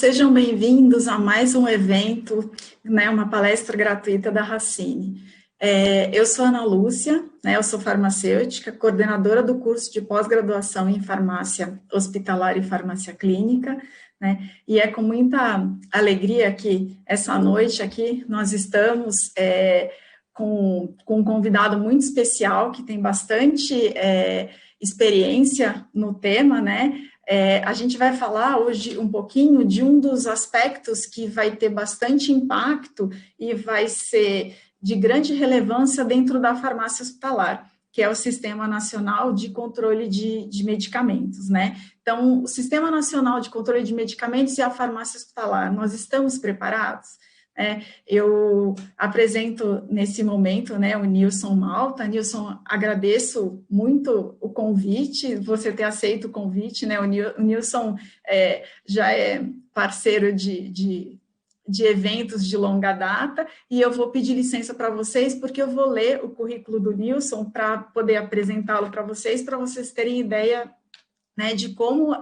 sejam bem-vindos a mais um evento, né, uma palestra gratuita da Racine. Eu sou Ana Lúcia, né, eu sou farmacêutica, coordenadora do curso de pós-graduação em farmácia hospitalar e farmácia clínica, né, e é com muita alegria que essa noite aqui nós estamos com um convidado muito especial que tem bastante experiência no tema, né. A gente vai falar hoje um pouquinho de um dos aspectos que vai ter bastante impacto e vai ser de grande relevância dentro da farmácia hospitalar, que é o Sistema Nacional de Controle de Medicamentos, né? Então, o Sistema Nacional de Controle de Medicamentos e a farmácia hospitalar, nós estamos preparados? Eu apresento nesse momento, né, o Nilson Malta. Nilson, agradeço muito o convite, você ter aceito o convite, né? O Nilson já é parceiro de eventos de longa data, e eu vou pedir licença para vocês, porque eu vou ler o currículo do Nilson para poder apresentá-lo para vocês terem ideia, né, de como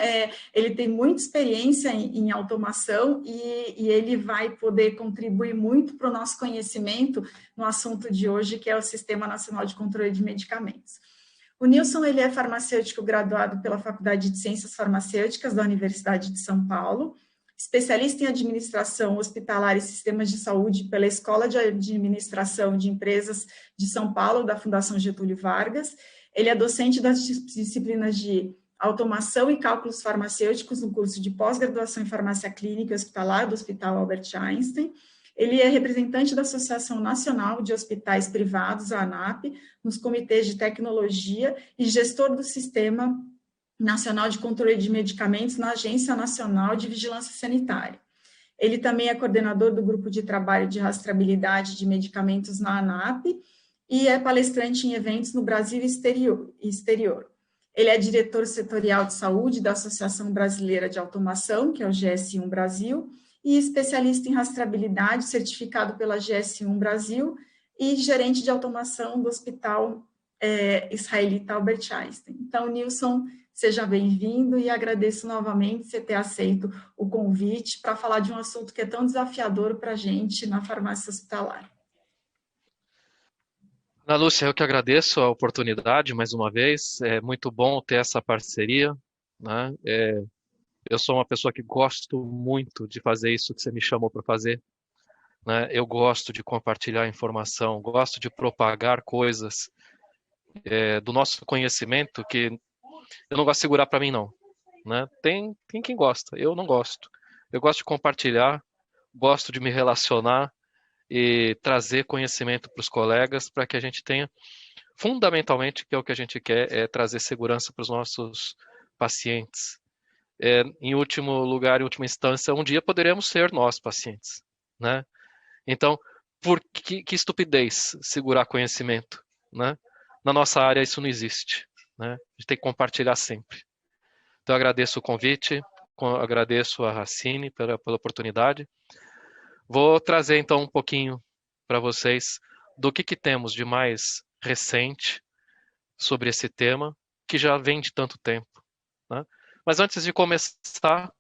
ele tem muita experiência em automação e ele vai poder contribuir muito para o nosso conhecimento no assunto de hoje, que é o Sistema Nacional de Controle de Medicamentos. O Nilson, ele é farmacêutico graduado pela Faculdade de Ciências Farmacêuticas da Universidade de São Paulo, especialista em administração hospitalar e sistemas de saúde pela Escola de Administração de Empresas de São Paulo, da Fundação Getúlio Vargas. Ele é docente das disciplinas de automação e cálculos farmacêuticos no curso de pós-graduação em farmácia clínica e hospitalar do Hospital Albert Einstein. Ele é representante da Associação Nacional de Hospitais Privados, a ANAP, nos comitês de tecnologia e gestor do Sistema Nacional de Controle de Medicamentos na Agência Nacional de Vigilância Sanitária. Ele também é coordenador do grupo de trabalho de rastreabilidade de medicamentos na ANAP e é palestrante em eventos no Brasil e exterior. Ele é diretor setorial de saúde da Associação Brasileira de Automação, que é o GS1 Brasil, e especialista em rastreabilidade, certificado pela GS1 Brasil, e gerente de automação do Hospital Israelita Albert Einstein. Então, Nilson, seja bem-vindo e agradeço novamente você ter aceito o convite para falar de um assunto que é tão desafiador para a gente na farmácia hospitalar. Ana Lúcia, eu que agradeço a oportunidade mais uma vez. É muito bom ter essa parceria, né? Eu sou uma pessoa que gosto muito de fazer isso que você me chamou para fazer, né? Eu gosto de compartilhar informação, gosto de propagar coisas do nosso conhecimento que eu não gosto de segurar para mim, não, né? Tem quem gosta, eu não gosto. Eu gosto de compartilhar, gosto de me relacionar e trazer conhecimento para os colegas para que a gente tenha, fundamentalmente, que é o que a gente quer, é trazer segurança para os nossos pacientes. Em último lugar, em última instância, um dia poderemos ser nós pacientes, né? Então, por que estupidez segurar conhecimento, né? Na nossa área isso não existe, né? A gente tem que compartilhar sempre. Então, eu agradeço o convite, agradeço a Racine pela oportunidade. Vou trazer então um pouquinho para vocês do que temos de mais recente sobre esse tema, que já vem de tanto tempo, né? Mas antes de começar,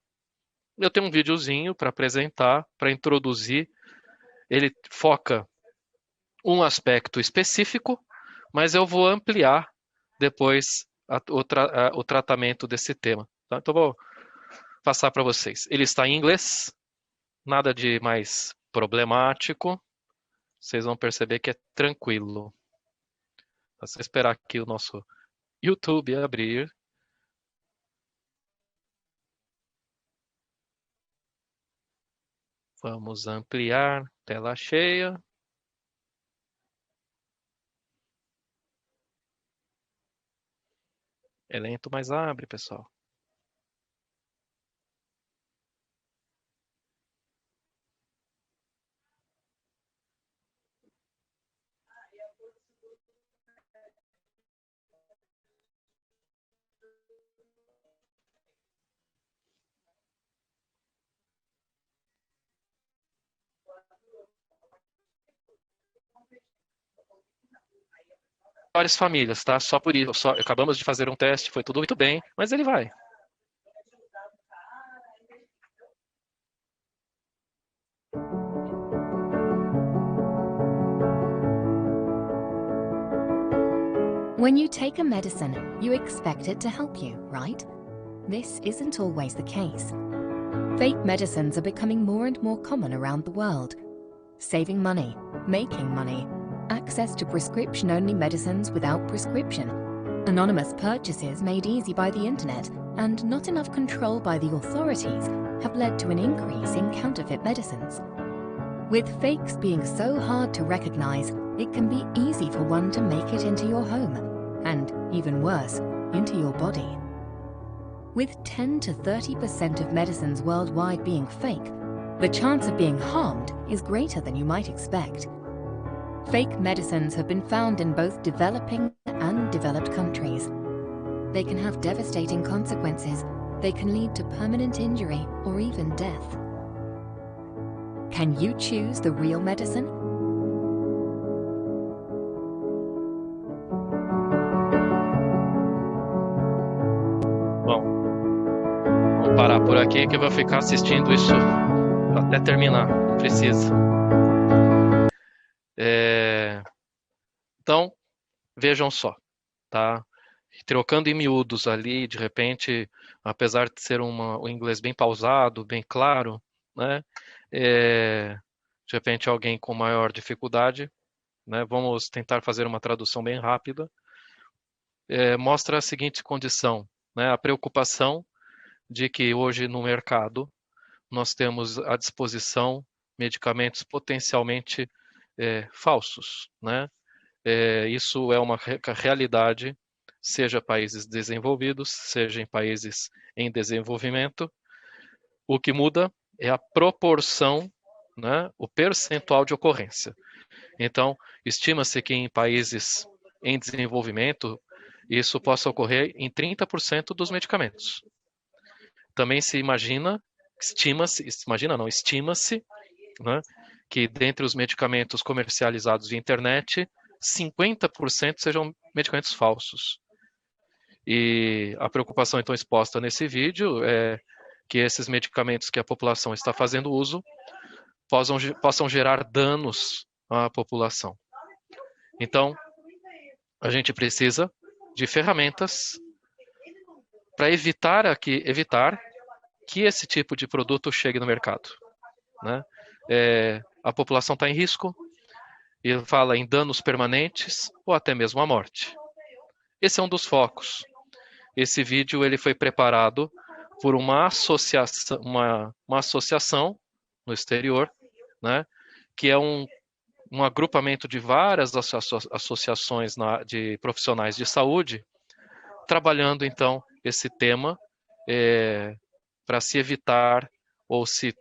eu tenho um videozinho para apresentar, para introduzir. Ele foca um aspecto específico, mas eu vou ampliar depois o tratamento desse tema, tá? Então vou passar para vocês. Ele está em inglês, nada de mais problemático. Vocês vão perceber que é tranquilo. É só esperar aqui o nosso YouTube abrir. Vamos ampliar, tela cheia. É lento, mas abre, pessoal. Várias famílias, tá? Só por isso. Acabamos de fazer um teste, foi tudo muito bem, mas ele vai. When you take a medicine, you expect it to help you, right? This isn't always the case. Fake medicines are becoming more and more common around the world. Saving money, making money, access to prescription-only medicines without prescription, anonymous purchases made easy by the internet, and not enough control by the authorities have led to an increase in counterfeit medicines. With fakes being so hard to recognize, it can be easy for one to make it into your home, and even worse, into your body. With 10 to 30% of medicines worldwide being fake, the chance of being harmed is greater than you might expect. Fake medicines have been found in both developing and developed countries. They can have devastating consequences. They can lead to permanent injury or even death. Can you choose the real medicine? Bom, vamos parar por aqui que eu vou ficar assistindo isso até terminar, não precisa. Então, vejam só, tá? Trocando em miúdos ali, de repente, apesar de ser um inglês bem pausado, bem claro, né? De repente alguém com maior dificuldade, né? Vamos tentar fazer uma tradução bem rápida. Mostra a seguinte condição, né? A preocupação de que hoje no mercado nós temos à disposição medicamentos potencialmente falsos, né? Isso é uma realidade, seja países desenvolvidos, seja em países em desenvolvimento. O que muda é a proporção, né? O percentual de ocorrência. Então, estima-se que em países em desenvolvimento, isso possa ocorrer em 30% dos medicamentos. Também se estima-se, né, que dentre os medicamentos comercializados via internet, 50% sejam medicamentos falsos. E a preocupação então exposta nesse vídeo é que esses medicamentos que a população está fazendo uso possam gerar danos à população. Então, a gente precisa de ferramentas para evitar que esse tipo de produto chegue no mercado, né? A população está em risco, e fala em danos permanentes ou até mesmo a morte. Esse é um dos focos. Esse vídeo ele foi preparado por uma associação no exterior, né, que é um agrupamento de várias associações de profissionais de saúde, trabalhando então esse tema para se evitar ou se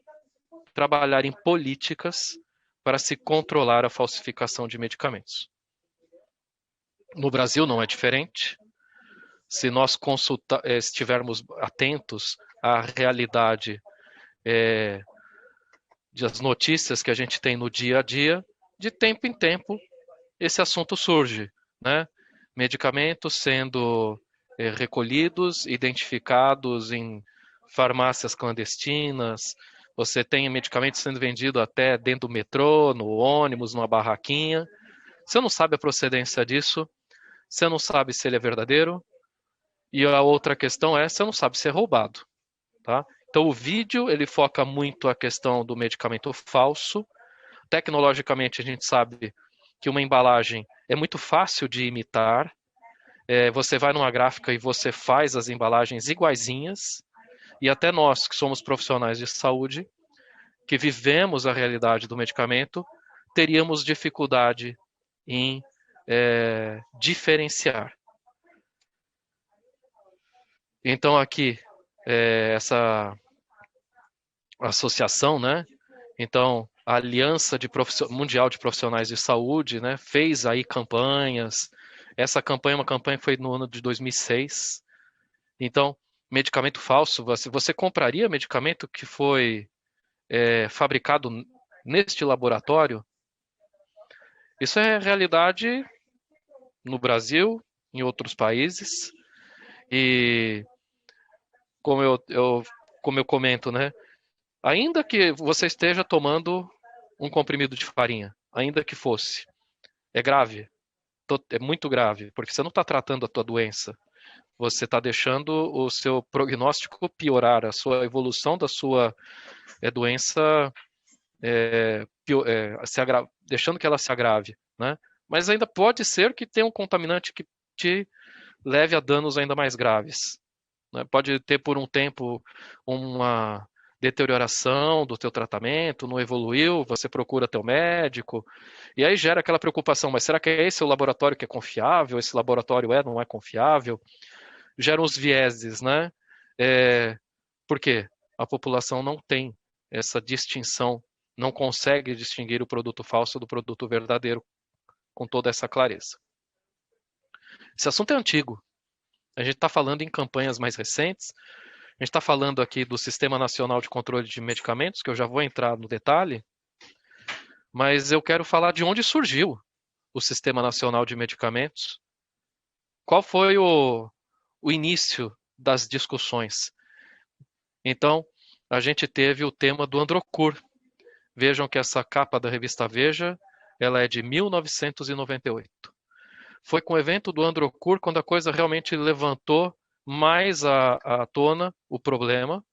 trabalhar em políticas para se controlar a falsificação de medicamentos. No Brasil não é diferente. Se nós estivermos atentos à realidade das notícias que a gente tem no dia a dia, de tempo em tempo esse assunto surge, né? Medicamentos sendo recolhidos, identificados em farmácias clandestinas. Você tem medicamentos sendo vendido até dentro do metrô, no ônibus, numa barraquinha. Você não sabe a procedência disso, você não sabe se ele é verdadeiro, e a outra questão você não sabe se é roubado, tá? Então o vídeo ele foca muito a questão do medicamento falso. Tecnologicamente a gente sabe que uma embalagem é muito fácil de imitar. Você vai numa gráfica e você faz as embalagens iguaizinhas. E até nós, que somos profissionais de saúde, que vivemos a realidade do medicamento, teríamos dificuldade em diferenciar. Então aqui, essa associação, né? Então, a Aliança Mundial de Profissionais de Saúde, né, fez aí campanhas. Essa campanha é uma campanha que foi no ano de 2006. Então, medicamento falso, você compraria medicamento que foi fabricado neste laboratório? Isso é realidade no Brasil, em outros países. E como eu comento, né? Ainda que você esteja tomando um comprimido de farinha, ainda que fosse, é grave? é muito grave, porque você não está tratando a tua doença, você está deixando o seu prognóstico piorar, a sua evolução da sua doença deixando que ela se agrave, né? Mas ainda pode ser que tenha um contaminante que te leve a danos ainda mais graves, né? Pode ter por um tempo uma deterioração do teu tratamento, não evoluiu, você procura teu médico, e aí gera aquela preocupação, mas será que é esse o laboratório que é confiável? Esse laboratório não é confiável? Geram os vieses, né? Por quê? A população não tem essa distinção, não consegue distinguir o produto falso do produto verdadeiro com toda essa clareza. Esse assunto é antigo. A gente está falando em campanhas mais recentes. A gente está falando aqui do Sistema Nacional de Controle de Medicamentos, que eu já vou entrar no detalhe, mas eu quero falar de onde surgiu o Sistema Nacional de Medicamentos. Qual foi o início das discussões? Então, a gente teve o tema do Androcur. Vejam que essa capa da revista Veja, ela é de 1998. Foi com o evento do Androcur quando a coisa realmente levantou mais à tona o problema.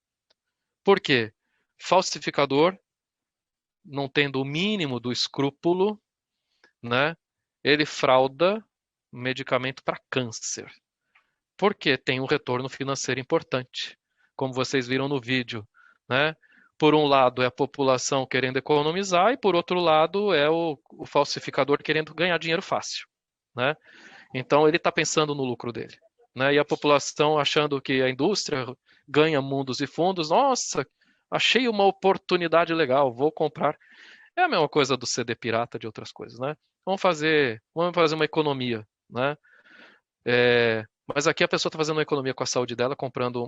Por quê? Falsificador, não tendo o mínimo do escrúpulo, né? Ele frauda medicamento para câncer. Porque tem um retorno financeiro importante, como vocês viram no vídeo, né? Por um lado é a população querendo economizar e por outro lado é o falsificador querendo ganhar dinheiro fácil, né? Então ele está pensando no lucro dele, né? E a população achando que a indústria ganha mundos e fundos. Nossa, achei uma oportunidade legal, vou comprar. É a mesma coisa do CD pirata de outras coisas, né? Vamos fazer uma economia, né? Mas aqui a pessoa está fazendo uma economia com a saúde dela, comprando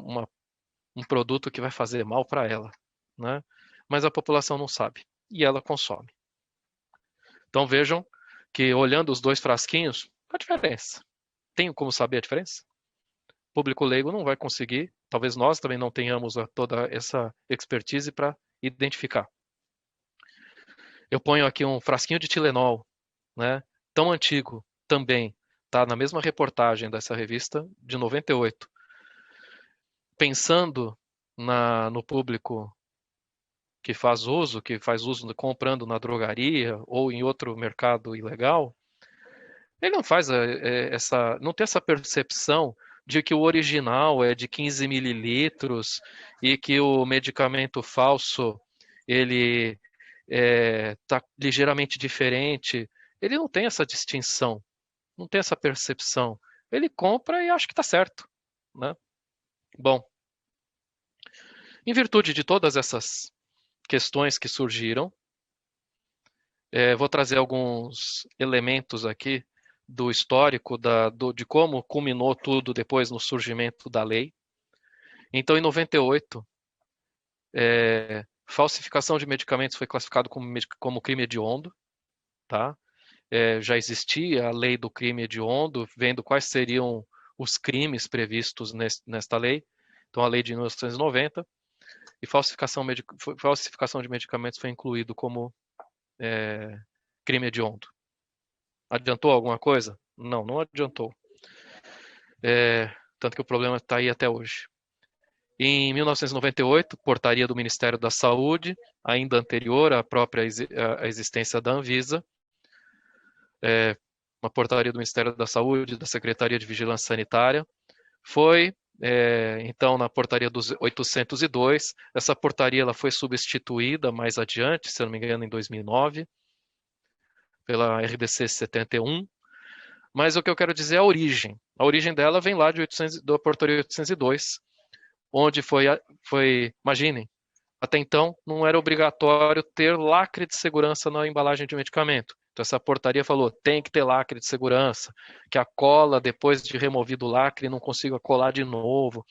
um produto que vai fazer mal para ela, né? Mas a população não sabe e ela consome. Então vejam que olhando os dois frasquinhos, a diferença. Tem como saber a diferença? O público leigo não vai conseguir, talvez nós também não tenhamos toda essa expertise para identificar. Eu ponho aqui um frasquinho de Tilenol, né? Tão antigo também, tá na mesma reportagem dessa revista de 98. Pensando no público que faz uso comprando na drogaria ou em outro mercado ilegal, ele não faz não tem essa percepção de que o original é de 15 mililitros e que o medicamento falso ele está ligeiramente diferente. Ele não tem essa distinção, não tem essa percepção. Ele compra e acha que está certo, né? Bom, em virtude de todas essas questões que surgiram, vou trazer alguns elementos aqui do histórico de como culminou tudo depois no surgimento da lei. Então, em 98, falsificação de medicamentos foi classificado como crime hediondo, tá? Já existia a lei do crime hediondo, vendo quais seriam os crimes previstos nesta lei. Então, a lei de 1990, e falsificação de medicamentos foi incluído como crime hediondo. Adiantou alguma coisa? Não, não adiantou. Tanto que o problema está aí até hoje. Em 1998, portaria do Ministério da Saúde, ainda anterior à própria existência da Anvisa, uma portaria do Ministério da Saúde, da Secretaria de Vigilância Sanitária, foi, então, na portaria dos 802. Essa portaria ela foi substituída mais adiante, se não me engano, em 2009, pela RDC 71. Mas o que eu quero dizer é a origem. A origem dela vem lá da portaria 802, onde imaginem, até então não era obrigatório ter lacre de segurança na embalagem de medicamento. Então essa portaria falou, tem que ter lacre de segurança, que a cola, depois de removido o lacre, não consiga colar de novo,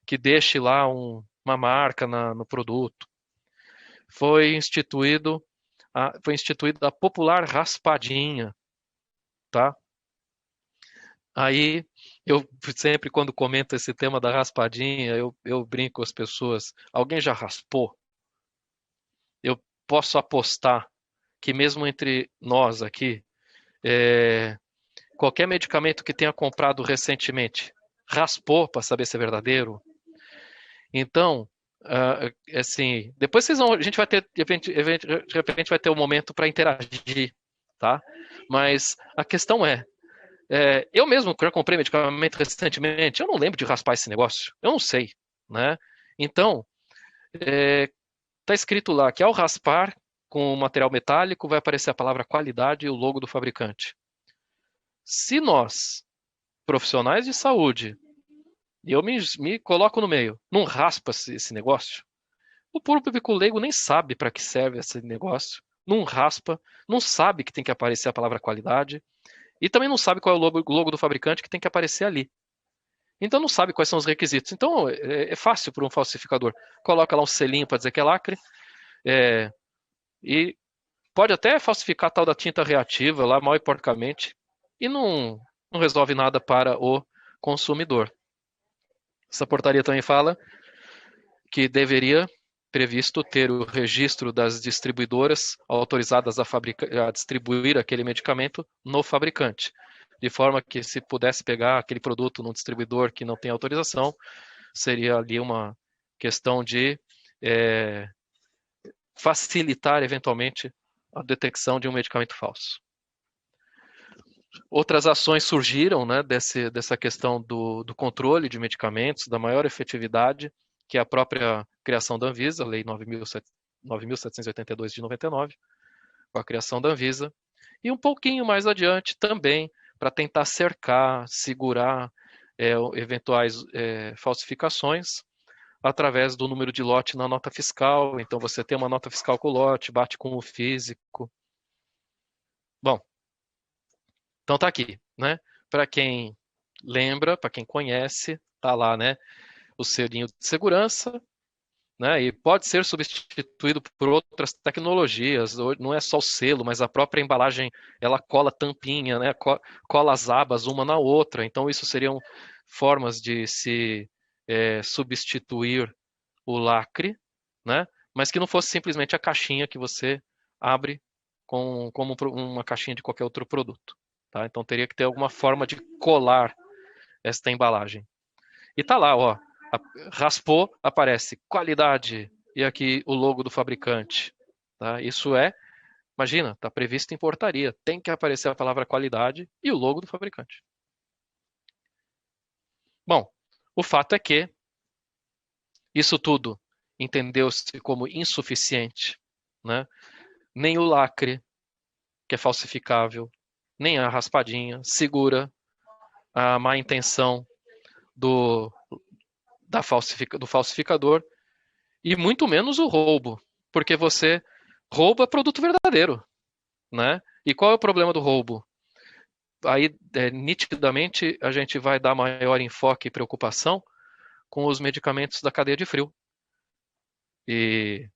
que deixe lá uma marca no produto. Foi instituída a popular raspadinha, tá? Aí, eu sempre, quando comento esse tema da raspadinha, eu brinco com as pessoas. Alguém já raspou? Eu posso apostar que mesmo entre nós aqui, qualquer medicamento que tenha comprado recentemente, raspou para saber se é verdadeiro. Então, assim, depois a gente vai ter, de repente vai ter um momento para interagir, tá? Mas a questão eu mesmo, que eu comprei medicamento recentemente, eu não lembro de raspar esse negócio, eu não sei, né? Então, tá escrito lá que ao raspar com material metálico vai aparecer a palavra qualidade e o logo do fabricante. Se nós, profissionais de saúde, e eu me coloco no meio, não raspa esse negócio, o público leigo nem sabe para que serve esse negócio, não raspa, não sabe que tem que aparecer a palavra qualidade, e também não sabe qual é o logo do fabricante que tem que aparecer ali. Então não sabe quais são os requisitos. Então é fácil para um falsificador. Coloca lá um selinho para dizer que é lacre, e pode até falsificar a tal da tinta reativa lá mal e porcamente, e não resolve nada para o consumidor. Essa portaria também fala que deveria previsto ter o registro das distribuidoras autorizadas a distribuir aquele medicamento no fabricante, de forma que se pudesse pegar aquele produto num distribuidor que não tem autorização, seria ali uma questão de facilitar eventualmente a detecção de um medicamento falso. Outras ações surgiram, né, dessa questão do controle de medicamentos, da maior efetividade, que é a própria criação da Anvisa, a Lei 9.782 de 99, com a criação da Anvisa, e um pouquinho mais adiante também, para tentar cercar, segurar eventuais falsificações, através do número de lote na nota fiscal. Então você tem uma nota fiscal com o lote, bate com o físico. Bom, então tá aqui, né? Para quem lembra, para quem conhece, tá lá, né? O selinho de segurança, né? E pode ser substituído por outras tecnologias. Não é só o selo, mas a própria embalagem, ela cola tampinha, né? Cola as abas uma na outra. Então isso seriam formas de se substituir o lacre, né? Mas que não fosse simplesmente a caixinha que você abre como uma caixinha de qualquer outro produto. Tá? Então teria que ter alguma forma de colar esta embalagem. E tá lá, ó, raspou, aparece qualidade e aqui o logo do fabricante. Tá? Isso imagina, está previsto em portaria, tem que aparecer a palavra qualidade e o logo do fabricante. Bom, o fato é que isso tudo entendeu-se como insuficiente, né? Nem o lacre, que é falsificável, nem a raspadinha segura a má intenção do falsificador, e muito menos o roubo, porque você rouba produto verdadeiro, né? E qual é o problema do roubo? Aí, nitidamente, a gente vai dar maior enfoque e preocupação com os medicamentos da cadeia de frio. E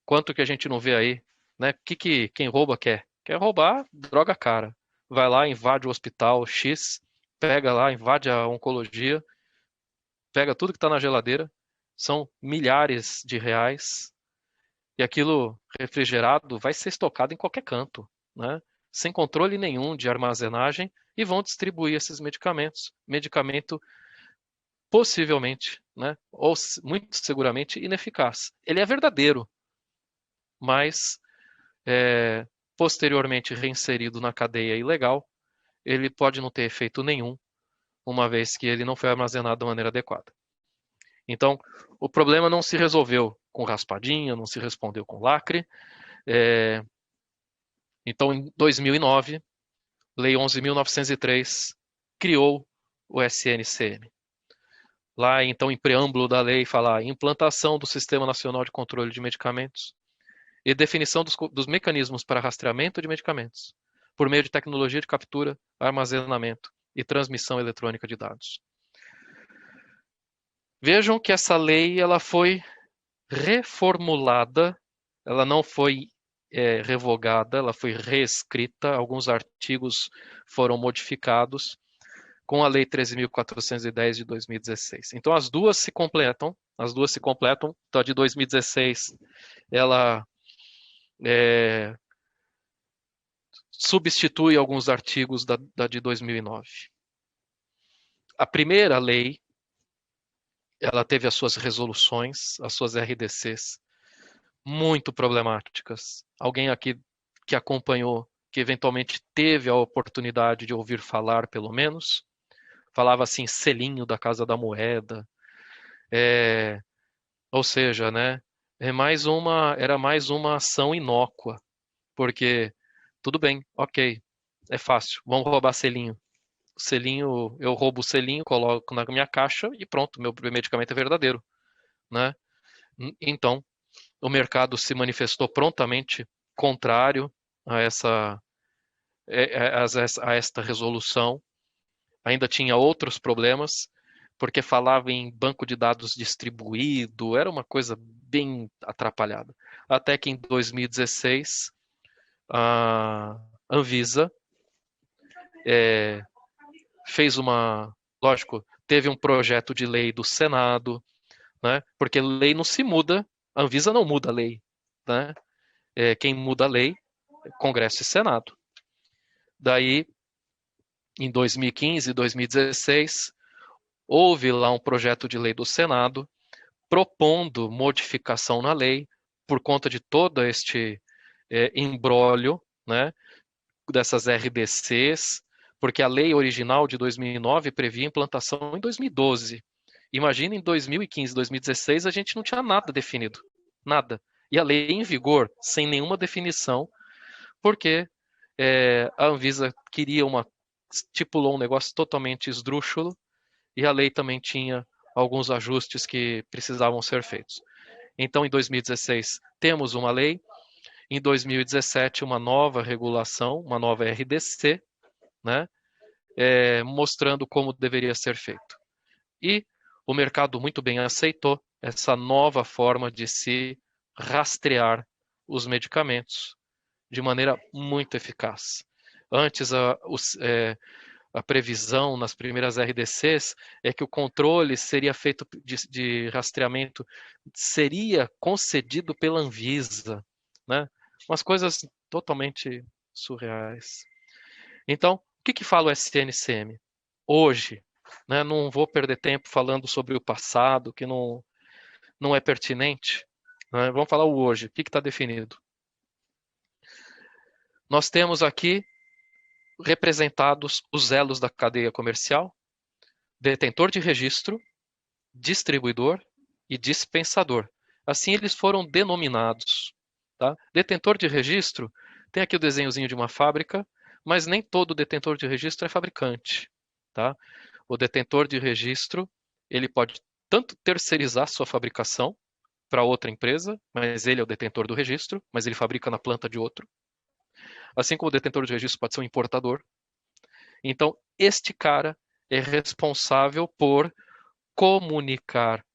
quanto que a gente não vê aí, né? Quem rouba quer? Quer roubar droga cara. Vai lá, invade o hospital X, pega lá, invade a oncologia, pega tudo que está na geladeira, são milhares de reais, e aquilo refrigerado vai ser estocado em qualquer canto, né? Sem controle nenhum de armazenagem, e vão distribuir esses medicamentos. Medicamento possivelmente, né? Ou muito seguramente ineficaz. Ele é verdadeiro, mas posteriormente reinserido na cadeia ilegal, ele pode não ter efeito nenhum, uma vez que ele não foi armazenado da maneira adequada. Então, o problema não se resolveu com raspadinha, não se respondeu com lacre. Então, em 2009, Lei 11.903 criou o SNCM. Lá, então, em preâmbulo da lei, fala implantação do Sistema Nacional de Controle de Medicamentos e definição dos mecanismos para rastreamento de medicamentos, por meio de tecnologia de captura, armazenamento e transmissão eletrônica de dados. Vejam que essa lei ela foi reformulada, ela não foi revogada, ela foi reescrita, alguns artigos foram modificados com a Lei 13.410 de 2016. Então as duas se completam. Então a de 2016 ela substitui alguns artigos da de 2009. A primeira lei, ela teve as suas resoluções, as suas RDCs, muito problemáticas. Alguém aqui que acompanhou, que eventualmente teve a oportunidade de ouvir falar, pelo menos, falava assim, selinho da Casa da Moeda, ou seja, né, era mais uma ação inócua, porque tudo bem, ok, é fácil, vamos roubar selinho. Selinho, eu roubo o selinho, coloco na minha caixa e pronto, meu medicamento é verdadeiro, né? Então, o mercado se manifestou prontamente contrário a esta resolução. Ainda tinha outros problemas, porque falava em banco de dados distribuído, era uma coisa bem atrapalhada. Até que em 2016, a Anvisa fez lógico, teve um projeto de lei do Senado, né? Porque lei não se muda, a Anvisa não muda a lei, né? Quem muda a lei é Congresso e Senado. Daí, em 2015 e 2016, houve lá um projeto de lei do Senado propondo modificação na lei por conta de todo este imbróglio, né, dessas RDCs, porque a lei original de 2009 previa implantação em 2012. Imagina em 2015, 2016, a gente não tinha nada definido, nada. E a lei em vigor, sem nenhuma definição, porque a Anvisa estipulou um negócio totalmente esdrúxulo e a lei também tinha alguns ajustes que precisavam ser feitos. Então, em 2016, temos uma lei, em 2017, uma nova regulação, uma nova RDC, né, mostrando como deveria ser feito. E o mercado muito bem aceitou essa nova forma de se rastrear os medicamentos de maneira muito eficaz. Antes, a previsão nas primeiras RDCs é que o controle seria feito de rastreamento, seria concedido pela Anvisa, né? Umas coisas totalmente surreais. Então, o que fala o SNCM? Hoje, né, não vou perder tempo falando sobre o passado, que não é pertinente, né? Vamos falar o hoje. O que está definido? Nós temos aqui representados os elos da cadeia comercial, detentor de registro, distribuidor e dispensador. Assim eles foram denominados. Tá? Detentor de registro, tem aqui o desenhozinho de uma fábrica, mas nem todo detentor de registro é fabricante. Tá? O detentor de registro, ele pode tanto terceirizar sua fabricação para outra empresa, mas ele é o detentor do registro, mas ele fabrica na planta de outro. Assim como o detentor de registro pode ser um importador. Então, este cara é responsável por comunicar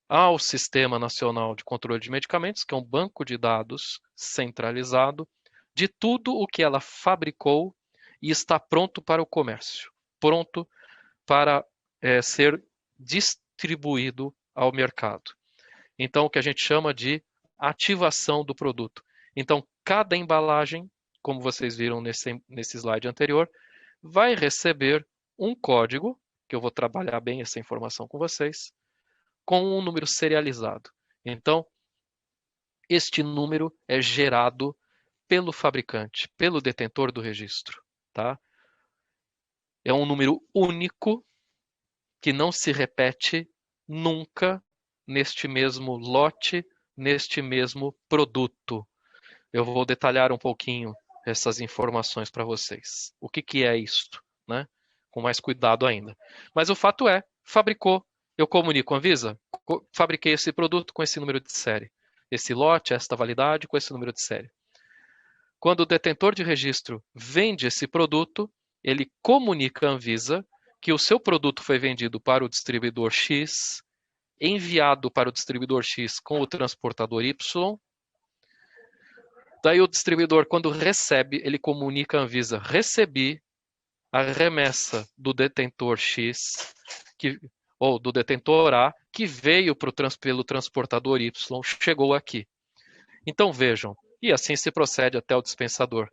ao Sistema Nacional de Controle de Medicamentos, que é um banco de dados centralizado, de tudo o que ela fabricou e está pronto para o comércio, pronto para ser distribuído ao mercado. Então, o que a gente chama de ativação do produto. Então, cada embalagem, como vocês viram nesse slide anterior, vai receber um código, que eu vou trabalhar bem essa informação com vocês, com um número serializado. Então, este número é gerado pelo fabricante, pelo detentor do registro. Tá? É um número único que não se repete nunca neste mesmo lote, neste mesmo produto. Eu vou detalhar um pouquinho essas informações para vocês. O que é isto, né? Com mais cuidado ainda. Mas o fato é, fabricou, eu comunico com a Anvisa, fabriquei esse produto com esse número de série. Esse lote, esta validade com esse número de série. Quando o detentor de registro vende esse produto, ele comunica à Anvisa que o seu produto foi vendido para o distribuidor X, enviado para o distribuidor X com o transportador Y. Daí o distribuidor, quando recebe, ele comunica à Anvisa, recebi a remessa do detentor X, ou do detentor A, que veio pelo transportador Y, chegou aqui. Então vejam, e assim se procede até o dispensador.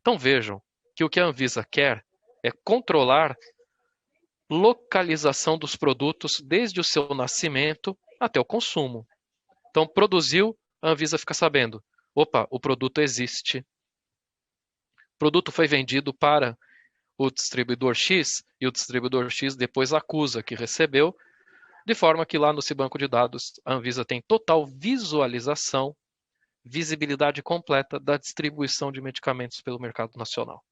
Então vejam que o que a Anvisa quer é controlar localização dos produtos desde o seu nascimento até o consumo. Então produziu, a Anvisa fica sabendo, opa, o produto existe. O produto foi vendido para o distribuidor X e o distribuidor X depois acusa que recebeu, de forma que lá no seu banco de dados a Anvisa tem total visualização, visibilidade completa da distribuição de medicamentos pelo mercado nacional,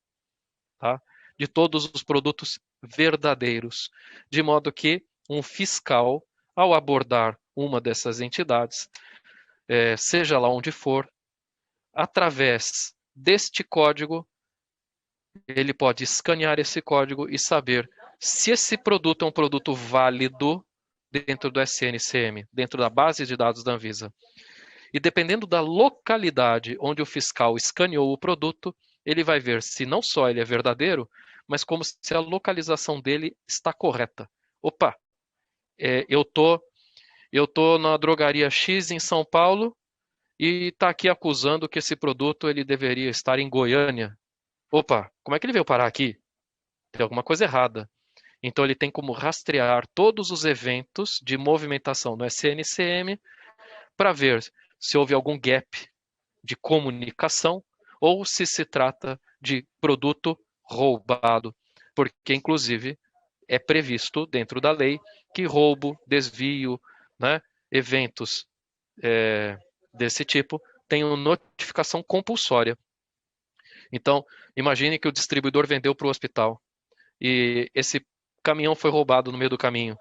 tá? De todos os produtos verdadeiros, de modo que um fiscal, ao abordar uma dessas entidades, seja lá onde for, através deste código, ele pode escanear esse código e saber se esse produto é um produto válido dentro do SNCM, dentro da base de dados da Anvisa. E dependendo da localidade onde o fiscal escaneou o produto, ele vai ver se não só ele é verdadeiro, mas como se a localização dele está correta. Opa, eu tô na drogaria X em São Paulo e está aqui acusando que esse produto ele deveria estar em Goiânia. Opa, como é que ele veio parar aqui? Tem alguma coisa errada. Então ele tem como rastrear todos os eventos de movimentação no SNCM para ver se houve algum gap de comunicação ou se trata de produto roubado, porque inclusive é previsto dentro da lei que roubo, desvio, né, eventos desse tipo tenham notificação compulsória. Então, imagine que o distribuidor vendeu para o hospital e esse caminhão foi roubado no meio do caminho.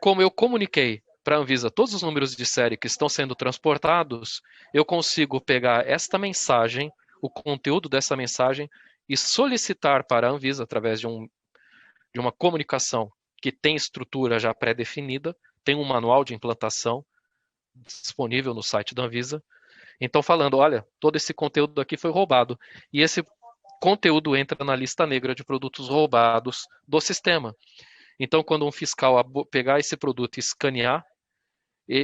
Como eu comuniquei para a Anvisa todos os números de série que estão sendo transportados, eu consigo pegar esta mensagem, o conteúdo dessa mensagem, e solicitar para a Anvisa, através de uma comunicação que tem estrutura já pré-definida, tem um manual de implantação disponível no site da Anvisa. Então, falando, olha, todo esse conteúdo aqui foi roubado. E esse conteúdo entra na lista negra de produtos roubados do sistema. Então, quando um fiscal pegar esse produto e escanear,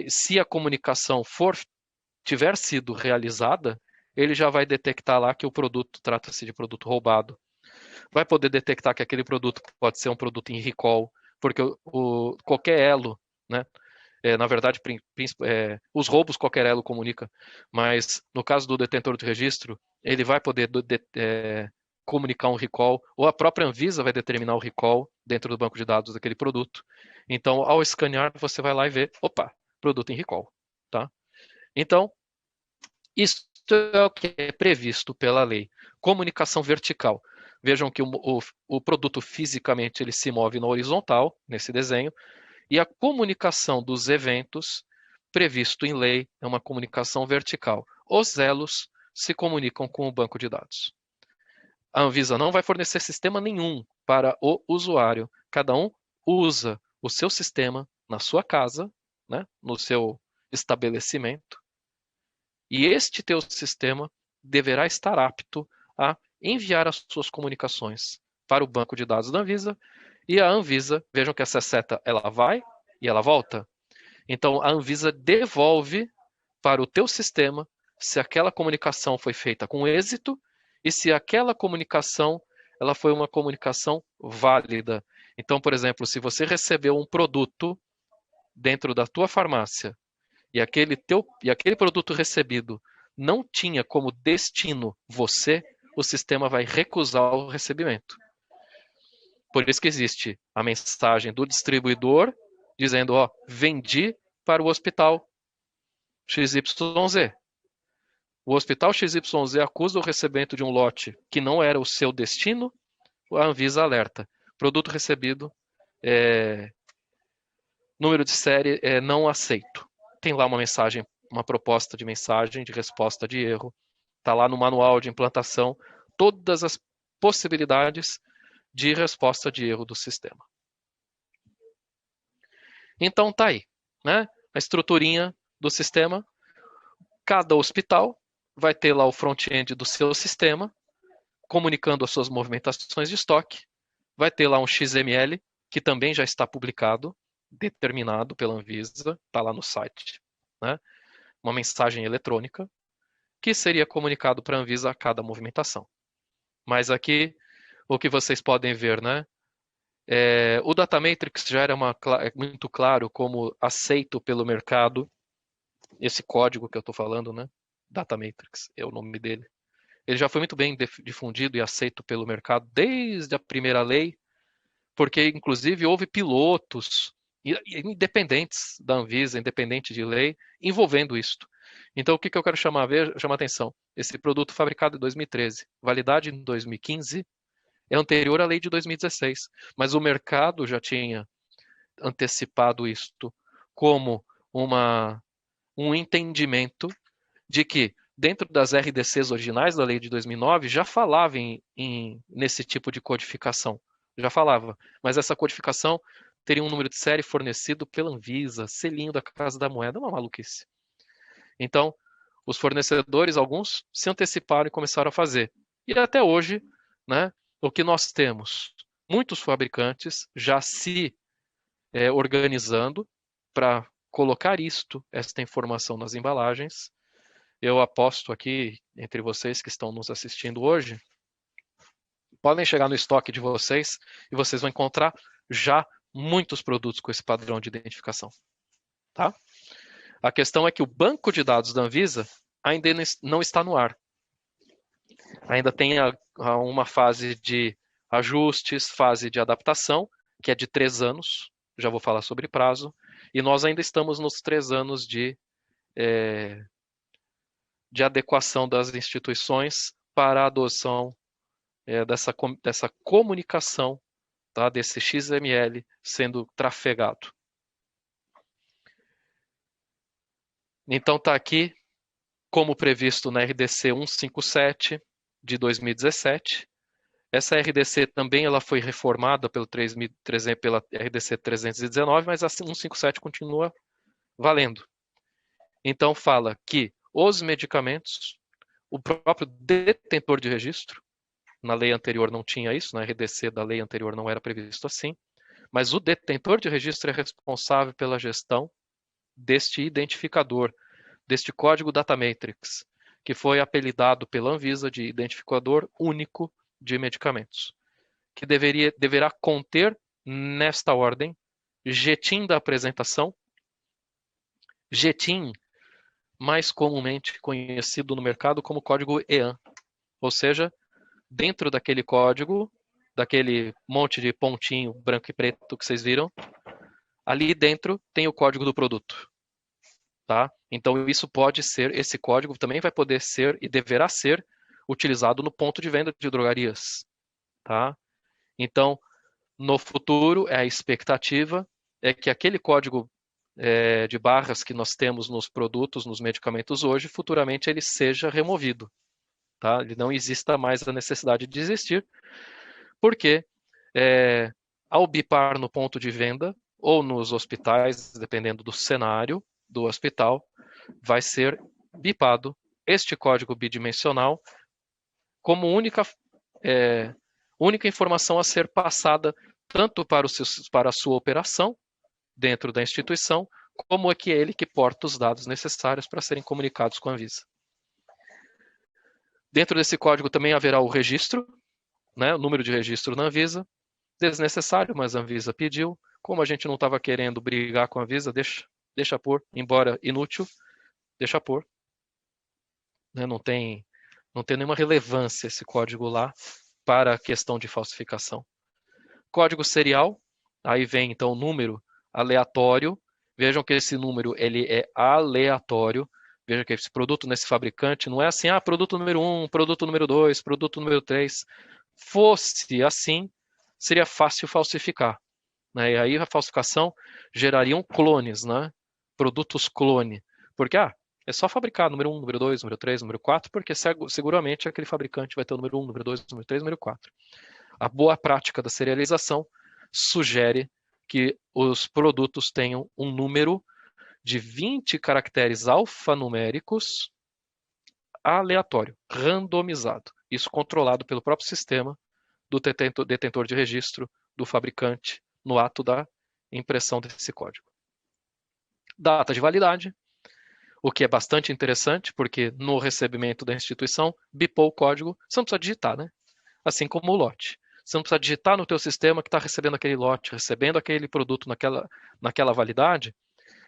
se a comunicação tiver sido realizada, ele já vai detectar lá que o produto trata-se de produto roubado. Vai poder detectar que aquele produto pode ser um produto em recall, porque qualquer elo, né? Na verdade, os roubos qualquer elo comunica, mas no caso do detentor de registro, ele vai poder comunicar um recall, ou a própria Anvisa vai determinar o recall dentro do banco de dados daquele produto. Então, ao escanear, você vai lá e vê, opa, produto em recall, tá? Então, isso é o que é previsto pela lei. Comunicação vertical. Vejam que o produto fisicamente ele se move na horizontal, nesse desenho, e a comunicação dos eventos previsto em lei é uma comunicação vertical. Os elos se comunicam com o banco de dados. A Anvisa não vai fornecer sistema nenhum para o usuário. Cada um usa o seu sistema na sua casa, né, no seu estabelecimento, e este teu sistema deverá estar apto a enviar as suas comunicações para o banco de dados da Anvisa, e a Anvisa, vejam que essa seta ela vai e ela volta. Então a Anvisa devolve para o teu sistema se aquela comunicação foi feita com êxito e se aquela comunicação ela foi uma comunicação válida. Então, por exemplo, se você recebeu um produto dentro da tua farmácia e aquele produto recebido não tinha como destino você, o sistema vai recusar o recebimento. Por isso que existe a mensagem do distribuidor dizendo, ó, vendi para o hospital XYZ. O hospital XYZ acusa o recebimento de um lote que não era o seu destino, a Anvisa alerta. Produto recebido, número de série não aceito. Tem lá uma mensagem, uma proposta de mensagem de resposta de erro. Está lá no manual de implantação todas as possibilidades de resposta de erro do sistema. Então tá aí, né? A estruturinha do sistema. Cada hospital vai ter lá o front-end do seu sistema, comunicando as suas movimentações de estoque. Vai ter lá um XML, que também já está publicado, determinado pela Anvisa, está lá no site, né? Uma mensagem eletrônica, que seria comunicado para a Anvisa a cada movimentação. Mas aqui, o que vocês podem ver, né? O Data Matrix já era muito claro como aceito pelo mercado. Esse código que eu estou falando, né? Data Matrix é o nome dele. Ele já foi muito bem difundido e aceito pelo mercado desde a primeira lei, porque inclusive houve pilotos independentes da Anvisa, independente de lei, envolvendo isto. Então o que eu quero chamar a atenção? Esse produto fabricado em 2013, validade em 2015, é anterior à lei de 2016, mas o mercado já tinha antecipado isto como um entendimento de que dentro das RDCs originais da lei de 2009 já falava nesse tipo de codificação, já falava, mas essa codificação teria um número de série fornecido pela Anvisa, selinho da Casa da Moeda, uma maluquice. Então, os fornecedores, alguns, se anteciparam e começaram a fazer. E até hoje, né, o que nós temos? Muitos fabricantes já se organizando para colocar esta informação nas embalagens. Eu aposto aqui, entre vocês que estão nos assistindo hoje, podem chegar no estoque de vocês e vocês vão encontrar já muitos produtos com esse padrão de identificação. Tá? A questão é que o banco de dados da Anvisa ainda não está no ar. Ainda tem uma fase de ajustes, fase de adaptação, que é de 3 anos, já vou falar sobre prazo, e nós ainda estamos nos 3 anos de adequação das instituições para a adoção dessa comunicação, tá, desse XML sendo trafegado. Então está aqui, como previsto na RDC 157 de 2017. Essa RDC também ela foi reformada pela RDC 319, mas a 157 continua valendo. Então fala que os medicamentos, o próprio detentor de registro, na lei anterior não tinha isso, na RDC da lei anterior não era previsto assim, mas o detentor de registro é responsável pela gestão deste identificador, deste código Data Matrix, que foi apelidado pela Anvisa de identificador único de medicamentos, que deverá conter, nesta ordem, GTIN da apresentação, GTIN, mais comumente conhecido no mercado como código EAN, ou seja, dentro daquele código, daquele monte de pontinho branco e preto que vocês viram, ali dentro tem o código do produto. Tá? Então esse código também vai poder ser e deverá ser utilizado no ponto de venda de drogarias. Tá? Então, no futuro, a expectativa é que aquele código de barras que nós temos nos produtos, nos medicamentos hoje, futuramente ele seja removido. Tá? Ele não exista mais a necessidade de existir, porque ao bipar no ponto de venda ou nos hospitais, dependendo do cenário do hospital, vai ser bipado este código bidimensional como única informação a ser passada tanto para a sua operação dentro da instituição, como é que ele que porta os dados necessários para serem comunicados com a Anvisa. Dentro desse código também haverá o registro, né, o número de registro na Anvisa, desnecessário, mas a Anvisa pediu. Como a gente não estava querendo brigar com a Anvisa, deixa pôr, embora inútil, deixa pôr. Né, não tem nenhuma relevância esse código lá para a questão de falsificação. Código serial, aí vem então o número aleatório. Vejam que esse número ele é aleatório. Veja que esse produto nesse fabricante não é assim, produto número 1, produto número 2, produto número 3. Fosse assim, seria fácil falsificar. Né? E aí a falsificação gerariam clones, né? Produtos clone. Porque é só fabricar número 1, número 2, número 3, número 4, porque seguramente aquele fabricante vai ter o número 1, número 2, número 3, número 4. A boa prática da serialização sugere que os produtos tenham um número de 20 caracteres alfanuméricos aleatório, randomizado. Isso controlado pelo próprio sistema do detentor de registro do fabricante no ato da impressão desse código. Data de validade, o que é bastante interessante, porque no recebimento da instituição, bipou o código, você não precisa digitar, né? assim como o lote. Você não precisa digitar no teu sistema que está recebendo aquele lote, recebendo aquele produto naquela validade.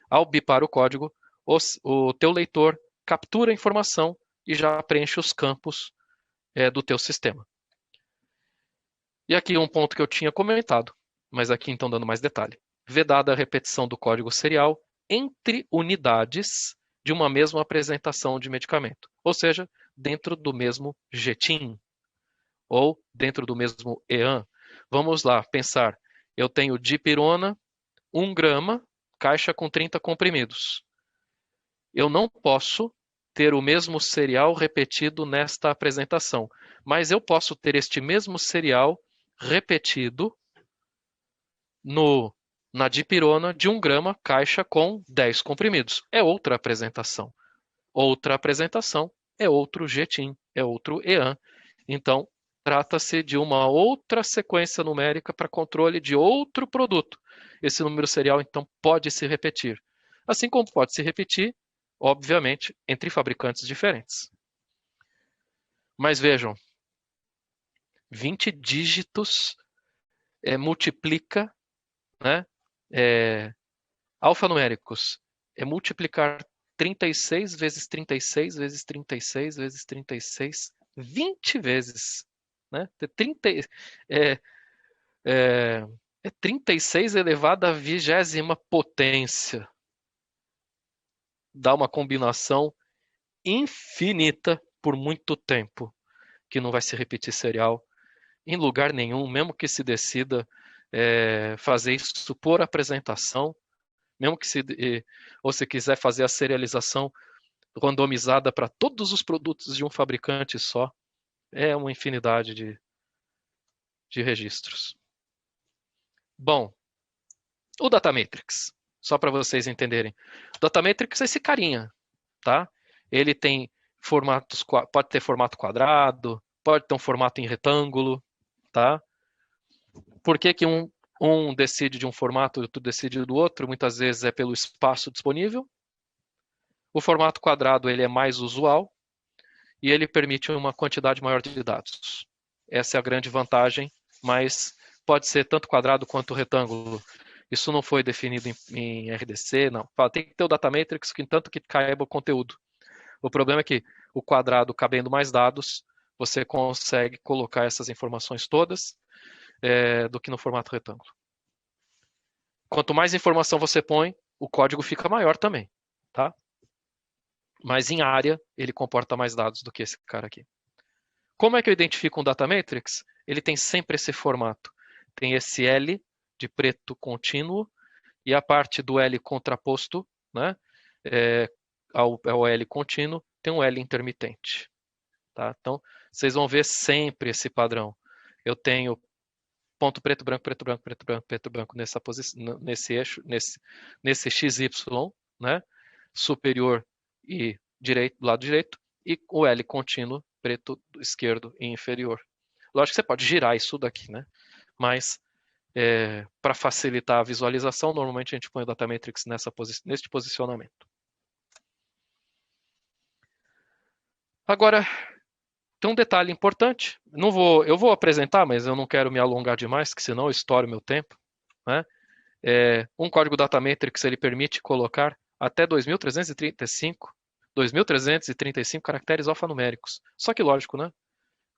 Ao bipar o código, o teu leitor captura a informação e já preenche os campos do teu sistema. E aqui um ponto que eu tinha comentado, mas aqui então dando mais detalhe. Vedada a repetição do código serial entre unidades de uma mesma apresentação de medicamento. Ou seja, dentro do mesmo GTIM ou dentro do mesmo EAN. Vamos lá pensar. Eu tenho dipirona, 1 grama, caixa com 30 comprimidos. Eu não posso ter o mesmo serial repetido nesta apresentação, mas eu posso ter este mesmo serial repetido na dipirona de 1 grama, caixa com 10 comprimidos. É outra apresentação. Outra apresentação é outro GTIM, é outro EAN. Então, trata-se de uma outra sequência numérica para controle de outro produto. Esse número serial, então, pode se repetir. Assim como pode se repetir, obviamente, entre fabricantes diferentes. Mas vejam, 20 dígitos multiplica, né, alfanuméricos, multiplicar 36 vezes 36 vezes 36 vezes 36, 20 vezes. Né? 36 elevado à 20ª potência. Dá uma combinação infinita por muito tempo, que não vai se repetir serial em lugar nenhum, mesmo que se decida fazer isso por apresentação, mesmo que ou se quiser fazer a serialização randomizada para todos os produtos de um fabricante só, é uma infinidade de registros. Bom, o Datamatrix, só para vocês entenderem. O Datamatrix é esse carinha, tá? Ele tem formatos, pode ter formato quadrado, pode ter um formato em retângulo, tá? Por que que um decide de um formato e outro decide do outro? Muitas vezes é pelo espaço disponível. O formato quadrado ele é mais usual e ele permite uma quantidade maior de dados. Essa é a grande vantagem, mas pode ser tanto quadrado quanto retângulo. Isso não foi definido em RDC, não. Tem que ter o Datamatrix, tanto que caiba o conteúdo. O problema é que o quadrado, cabendo mais dados, você consegue colocar essas informações todas do que no formato retângulo. Quanto mais informação você põe, o código fica maior também, tá? Mas em área, ele comporta mais dados do que esse cara aqui. Como é que eu identifico um Datamatrix? Ele tem sempre esse formato. Tem esse L de preto contínuo e a parte do L contraposto, né, ao L contínuo, tem um L intermitente. Tá? Então, vocês vão ver sempre esse padrão. Eu tenho ponto preto, branco, preto, branco, preto, branco, preto, branco nesse eixo, nesse XY, né, superior e direito, do lado direito, e o L contínuo, preto, esquerdo e inferior. Lógico que você pode girar isso daqui, né? Mas para facilitar a visualização, normalmente a gente põe o Datamatrix neste posicionamento. Agora, tem um detalhe importante. Eu vou apresentar, mas eu não quero me alongar demais, que senão eu estouro meu tempo. Né? Um código Datamatrix ele permite colocar até 2.335 caracteres alfanuméricos. Só que lógico, né?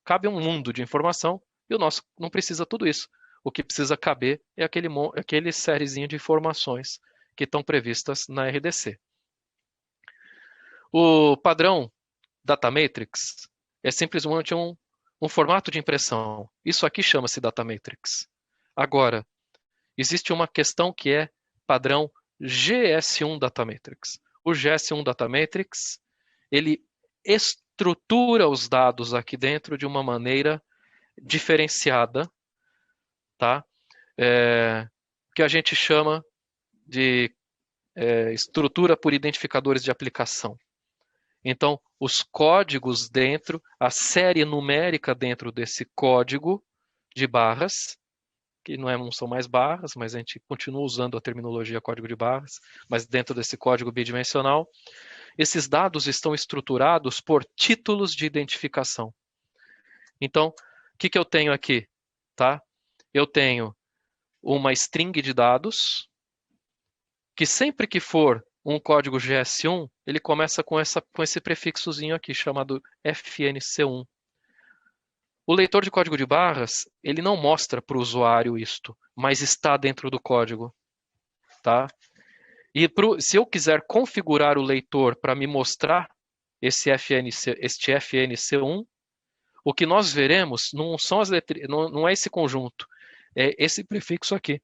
Cabe um mundo de informação e o nosso não precisa tudo isso. O que precisa caber é aquele sériezinho de informações que estão previstas na RDC. O padrão Datamatrix é simplesmente um formato de impressão. Isso aqui chama-se Datamatrix. Agora, existe uma questão que é padrão GS1 Datamatrix. O GS1 Datamatrix, ele estrutura os dados aqui dentro de uma maneira diferenciada, tá? Que a gente chama de estrutura por identificadores de aplicação. Então, os códigos dentro, a série numérica dentro desse código de barras, que não são mais barras, mas a gente continua usando a terminologia código de barras, mas dentro desse código bidimensional, esses dados estão estruturados por títulos de identificação. Então, que eu tenho aqui? Tá? Eu tenho uma string de dados, que sempre que for um código GS1, ele começa com esse prefixozinho aqui, chamado FNC1. O leitor de código de barras, ele não mostra para o usuário isto, mas está dentro do código. Tá? E se eu quiser configurar o leitor para me mostrar este FNC1, o que nós veremos não é esse conjunto, é esse prefixo aqui,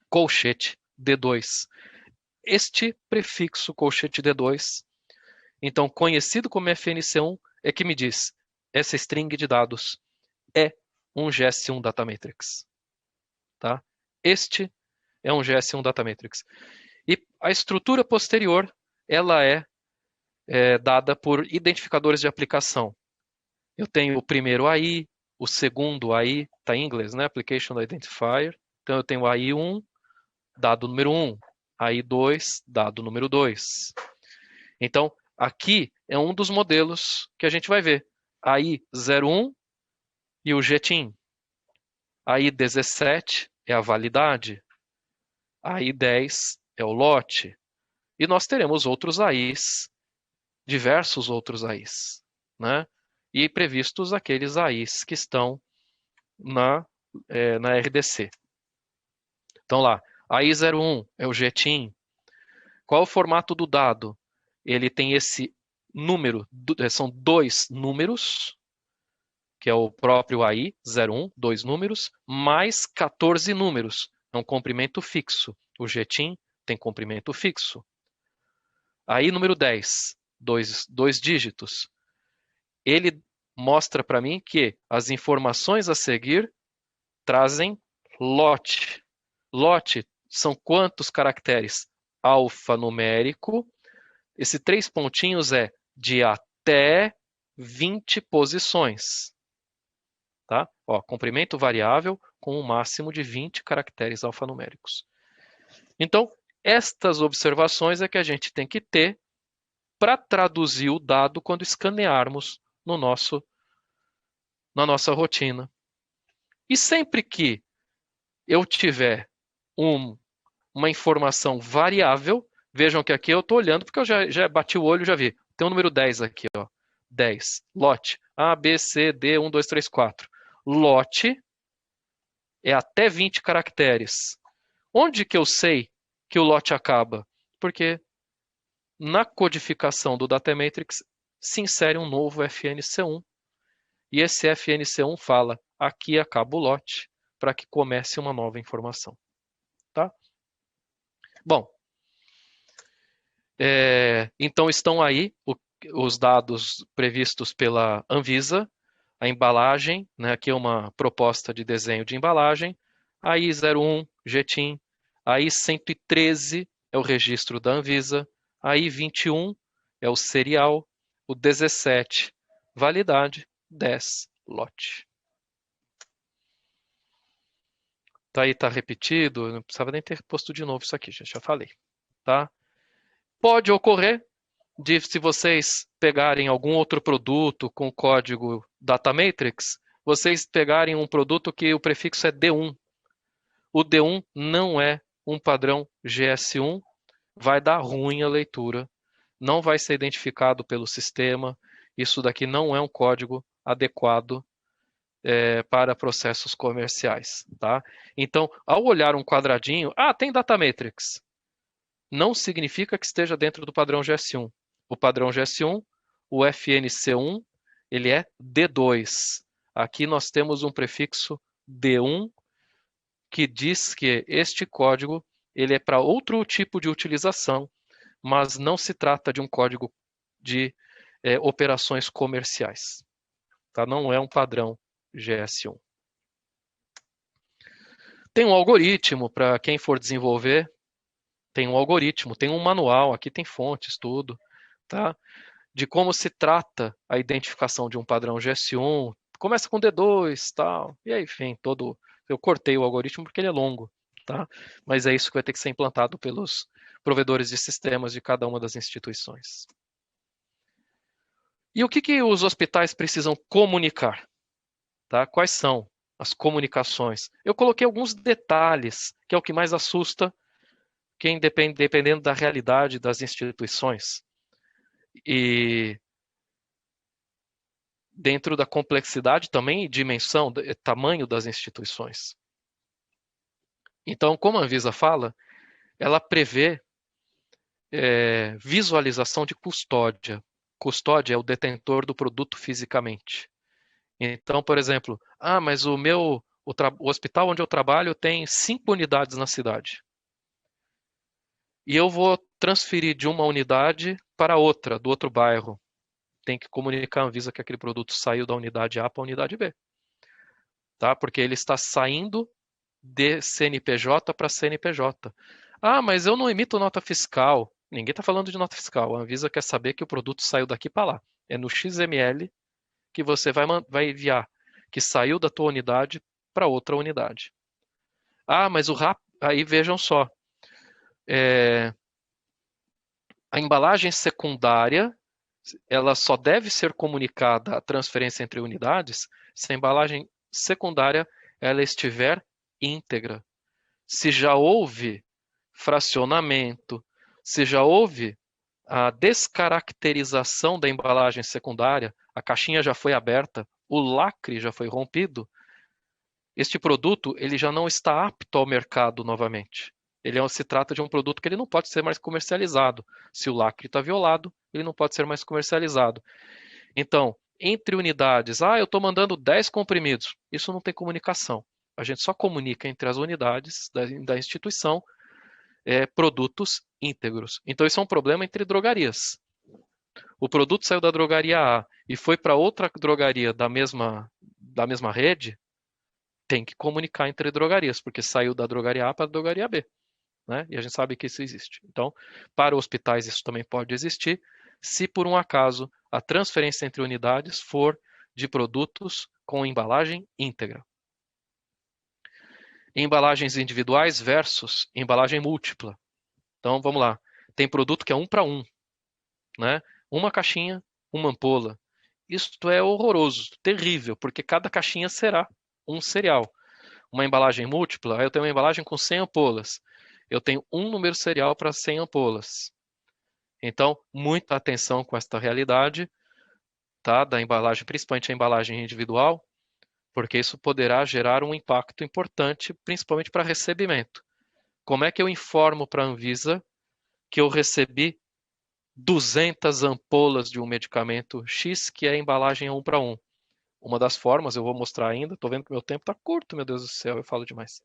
colchete D2. Este prefixo colchete D2, então conhecido como FNC1, é que me diz, essa string de dados é um GS1 Data Matrix. Tá? Este é um GS1 Data Matrix. E a estrutura posterior, ela é dada por identificadores de aplicação. Eu tenho o primeiro AI, o segundo AI, está em inglês, né? Application Identifier. Então eu tenho o AI1, dado número 1, AI2, dado número 2. Então, aqui é um dos modelos que a gente vai ver. AI01 e o GTIN. AI17 é a validade. AI10 é o lote. E nós teremos outros AIs, diversos outros AIs, né? E previstos aqueles AIs que estão na RDC. Então lá, AI01 é o GTIN. Qual é o formato do dado? Ele tem esse número, são 2 números, que é o próprio AI01, 2 números, mais 14 números. É um comprimento fixo. O GTIN tem comprimento fixo. AI número 10, 2 dígitos. Ele mostra para mim que as informações a seguir trazem lote. Lote são quantos caracteres? Alfanumérico. Esse 3 pontinhos é de até 20 posições. Tá? Ó, comprimento variável com um máximo de 20 caracteres alfanuméricos. Então, estas observações é que a gente tem que ter para traduzir o dado quando escanearmos na nossa rotina. E sempre que eu tiver uma informação variável, vejam que aqui eu estou olhando porque eu já bati o olho e já vi. Tem o número 10 aqui, ó. 10. Lote. A, B, C, D, 1, 2, 3, 4. Lote é até 20 caracteres. Onde que eu sei que o lote acaba? Porque na codificação do Data Matrix se insere um novo FNC1. E esse FNC1 fala, aqui acaba o lote, para que comece uma nova informação. Tá? Bom, então estão aí os dados previstos pela Anvisa, a embalagem, né, aqui é uma proposta de desenho de embalagem, AI01, GTIN, AI113 é o registro da Anvisa, AI21 é o serial, o 17, validade, 10, lote. Tá aí, tá repetido, não precisava nem ter posto de novo isso aqui, já falei. Tá? Pode ocorrer de, se vocês pegarem algum outro produto com código Data Matrix, vocês pegarem um produto que o prefixo é D1. O D1 não é um padrão GS1, vai dar ruim a leitura, não vai ser identificado pelo sistema, isso daqui não é um código adequado para processos comerciais. Tá? Então, ao olhar um quadradinho, tem Data Matrix, não significa que esteja dentro do padrão GS1. O padrão GS1, o FNC1, ele é D2. Aqui nós temos um prefixo D1 que diz que este código ele é para outro tipo de utilização, mas não se trata de um código de operações comerciais. Tá? Não é um padrão GS1. Tem um algoritmo para quem for desenvolver, tem um algoritmo, tem um manual, aqui tem fontes, tudo, tá? De como se trata a identificação de um padrão GS1, começa com D2, tal, e aí, enfim, eu cortei o algoritmo porque ele é longo, tá? Mas é isso que vai ter que ser implantado pelos provedores de sistemas de cada uma das instituições. E o que os hospitais precisam comunicar? Tá? Quais são as comunicações? Eu coloquei alguns detalhes, que é o que mais assusta quem dependendo da realidade das instituições. E dentro da complexidade também e dimensão, tamanho das instituições. Então, como a Anvisa fala, ela prevê visualização de custódia. Custódia é o detentor do produto fisicamente. Então, por exemplo, mas o hospital onde eu trabalho tem 5 unidades na cidade. E eu vou transferir de uma unidade para outra, do outro bairro. Tem que comunicar à Anvisa que aquele produto saiu da unidade A para a unidade B. Tá? Porque ele está saindo de CNPJ para CNPJ. Mas eu não emito nota fiscal. Ninguém está falando de nota fiscal. A Anvisa quer saber que o produto saiu daqui para lá. É no XML que você vai enviar, que saiu da tua unidade para outra unidade. Mas aí vejam só. A embalagem secundária, ela só deve ser comunicada a transferência entre unidades se a embalagem secundária ela estiver íntegra. Se já houve fracionamento, se já houve a descaracterização da embalagem secundária, a caixinha já foi aberta, o lacre já foi rompido, este produto ele já não está apto ao mercado novamente. Se trata de um produto que ele não pode ser mais comercializado. Se o lacre está violado, ele não pode ser mais comercializado. Então, entre unidades, eu estou mandando 10 comprimidos. Isso não tem comunicação. A gente só comunica entre as unidades da instituição produtos íntegros. Então, isso é um problema entre drogarias. O produto saiu da drogaria A e foi para outra drogaria da mesma rede, tem que comunicar entre drogarias, porque saiu da drogaria A para a drogaria B. Né? E a gente sabe que isso existe. Então, para hospitais isso também pode existir, se por um acaso a transferência entre unidades for de produtos com embalagem íntegra. Embalagens individuais versus embalagem múltipla. Então, vamos lá. Tem produto que é 1 para 1. Né? Uma caixinha, uma ampola. Isto é horroroso, terrível, porque cada caixinha será um cereal. Uma embalagem múltipla, eu tenho uma embalagem com 100 ampolas. Eu tenho um número serial para 100 ampolas. Então, muita atenção com esta realidade, tá? Da embalagem, principalmente a embalagem individual, porque isso poderá gerar um impacto importante, principalmente para recebimento. Como é que eu informo para a Anvisa que eu recebi 200 ampolas de um medicamento X, que é a embalagem 1 para 1? Uma das formas, eu vou mostrar ainda, estou vendo que meu tempo está curto, meu Deus do céu, eu falo demais.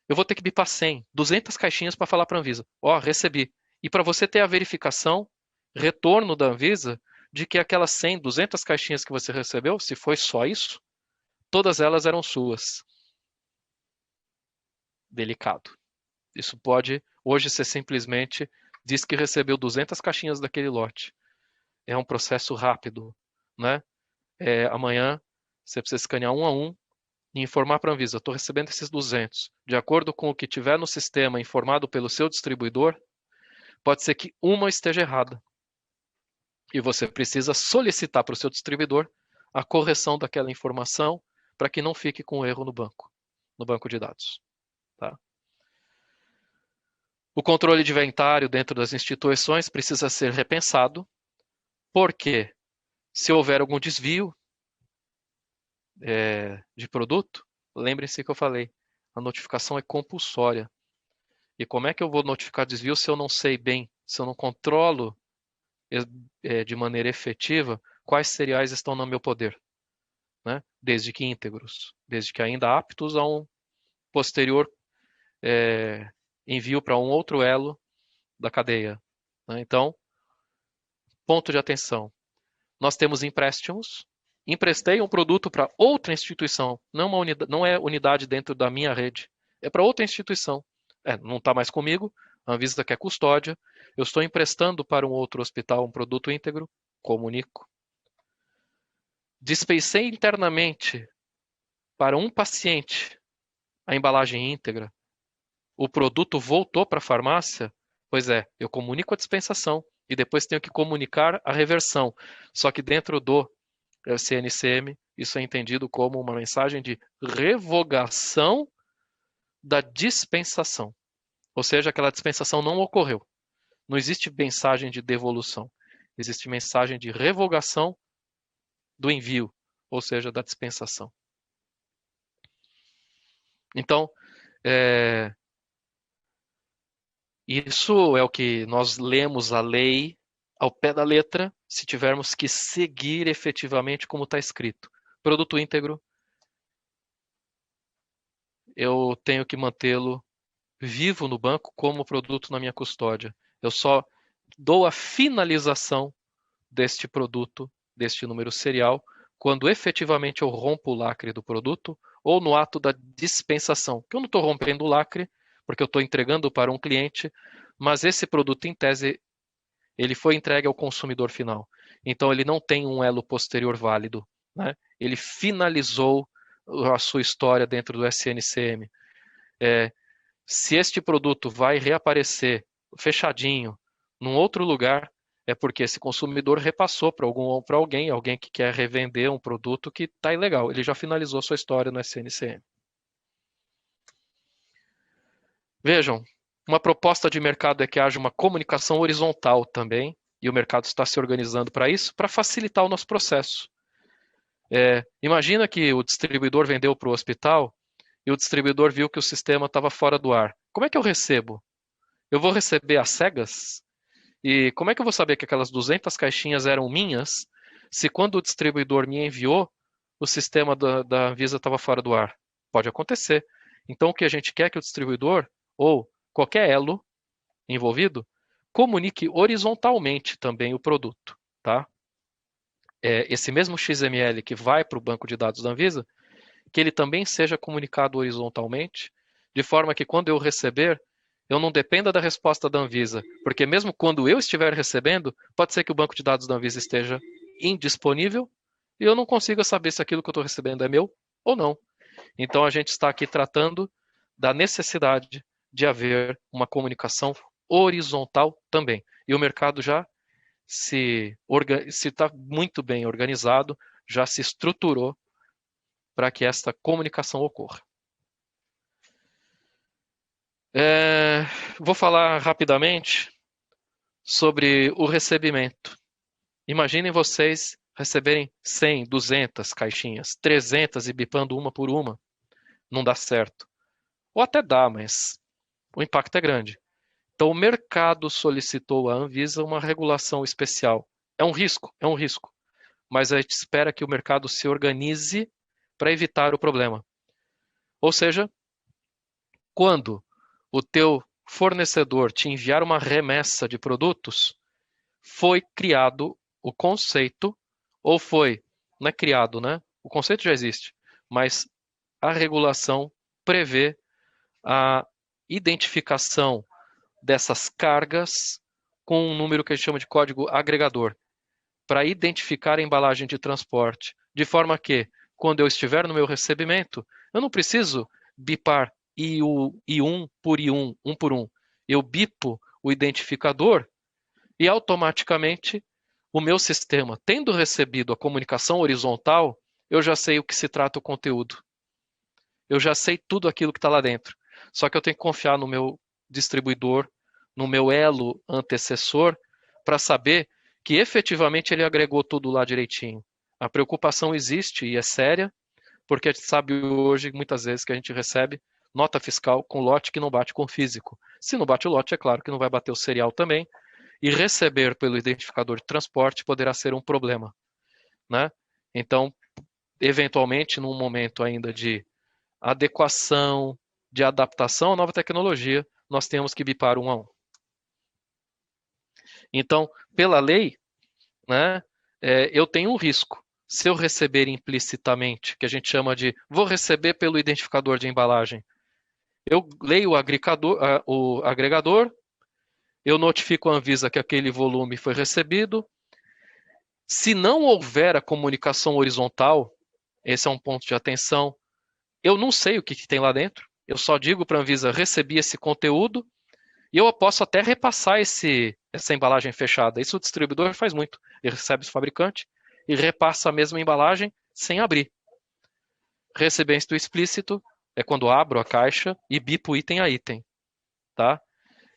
Eu vou ter que bipar 100, 200 caixinhas para falar para a Anvisa. Recebi. E para você ter a verificação, retorno da Anvisa, de que aquelas 100, 200 caixinhas que você recebeu, se foi só isso, todas elas eram suas. Delicado. Isso pode, hoje, ser simplesmente, diz que recebeu 200 caixinhas daquele lote. É um processo rápido, né? Amanhã, você precisa escanear um a um e informar para a Anvisa, estou recebendo esses 200. De acordo com o que tiver no sistema informado pelo seu distribuidor, pode ser que uma esteja errada. E você precisa solicitar para o seu distribuidor a correção daquela informação para que não fique com erro no banco de dados. Tá? O controle de inventário dentro das instituições precisa ser repensado, porque se houver algum desvio de produto, lembrem-se que eu falei, a notificação é compulsória. E como é que eu vou notificar desvio se eu não sei bem, se eu não controlo de maneira efetiva quais cereais estão no meu poder? Né? Desde que íntegros, desde que ainda aptos a um posterior envio para um outro elo da cadeia. Né? Então, ponto de atenção. Nós temos empréstimos. Emprestei um produto para outra instituição, não é unidade dentro da minha rede, é para outra instituição. Não está mais comigo, a Anvisa quer custódia, eu estou emprestando para um outro hospital um produto íntegro, comunico. Dispensei internamente para um paciente a embalagem íntegra, o produto voltou para a farmácia, pois eu comunico a dispensação e depois tenho que comunicar a reversão. Só que dentro do CNCM isso é entendido como uma mensagem de revogação da dispensação. Ou seja, aquela dispensação não ocorreu. Não existe mensagem de devolução. Existe mensagem de revogação do envio, ou seja, da dispensação. Então, isso é o que nós lemos a lei ao pé da letra, se tivermos que seguir efetivamente como está escrito. Produto íntegro, eu tenho que mantê-lo vivo no banco como produto na minha custódia. Eu só dou a finalização deste produto, deste número serial, quando efetivamente eu rompo o lacre do produto ou no ato da dispensação, que eu não estou rompendo o lacre, porque eu estou entregando para um cliente, mas esse produto, em tese, ele foi entregue ao consumidor final. Então, ele não tem um elo posterior válido, né? Ele finalizou a sua história dentro do SNCM. Se este produto vai reaparecer fechadinho num outro lugar, é porque esse consumidor repassou para alguém que quer revender um produto que está ilegal. Ele já finalizou sua história no SNCM. Vejam, uma proposta de mercado é que haja uma comunicação horizontal também, e o mercado está se organizando para isso, para facilitar o nosso processo. Imagina que o distribuidor vendeu para o hospital e o distribuidor viu que o sistema estava fora do ar. Como é que eu recebo? Eu vou receber às cegas? E como é que eu vou saber que aquelas 200 caixinhas eram minhas, se quando o distribuidor me enviou, o sistema da Anvisa estava fora do ar? Pode acontecer. Então, o que a gente quer é que o distribuidor, ou qualquer elo envolvido, comunique horizontalmente também o produto. Tá? Esse mesmo XML que vai para o banco de dados da Anvisa, que ele também seja comunicado horizontalmente, de forma que quando eu receber, eu não dependa da resposta da Anvisa, porque mesmo quando eu estiver recebendo, pode ser que o banco de dados da Anvisa esteja indisponível e eu não consiga saber se aquilo que eu estou recebendo é meu ou não. Então a gente está aqui tratando da necessidade de haver uma comunicação horizontal também. E o mercado já se está muito bem organizado, já se estruturou para que esta comunicação ocorra. Vou falar rapidamente sobre o recebimento. Imaginem vocês receberem 100, 200 caixinhas, 300 e bipando uma por uma. Não dá certo. Ou até dá, mas o impacto é grande. Então o mercado solicitou à Anvisa uma regulação especial. É um risco. Mas a gente espera que o mercado se organize para evitar o problema. Ou seja, quando o teu fornecedor te enviar uma remessa de produtos, foi criado o conceito, ou não é criado, né? O conceito já existe, mas a regulação prevê a identificação dessas cargas com um número que a gente chama de código agregador, para identificar a embalagem de transporte, de forma que, quando eu estiver no meu recebimento, eu não preciso bipar I1 por I1, um por um. Eu bipo o identificador e automaticamente o meu sistema, tendo recebido a comunicação horizontal, eu já sei o que se trata o conteúdo. Eu já sei tudo aquilo que está lá dentro. Só que eu tenho que confiar no meu distribuidor, no meu elo antecessor, para saber que efetivamente ele agregou tudo lá direitinho. A preocupação existe e é séria, porque a gente sabe hoje, muitas vezes, que a gente recebe nota fiscal com lote que não bate com o físico. Se não bate o lote, é claro que não vai bater o serial também, e receber pelo identificador de transporte poderá ser um problema, né? Então, eventualmente, num momento ainda de adequação, de adaptação à nova tecnologia, nós temos que bipar um a um. Então, pela lei, né, eu tenho um risco. Se eu receber implicitamente, que a gente chama de vou receber pelo identificador de embalagem, eu leio o agregador, eu notifico a Anvisa que aquele volume foi recebido. Se não houver a comunicação horizontal, esse é um ponto de atenção, eu não sei o que tem lá dentro, eu só digo para a Anvisa, recebi esse conteúdo, e eu posso até repassar essa embalagem fechada. Isso o distribuidor faz muito. Ele recebe do fabricante e repassa a mesma embalagem sem abrir. Recebimento explícito é quando abro a caixa e bipo item a item, tá?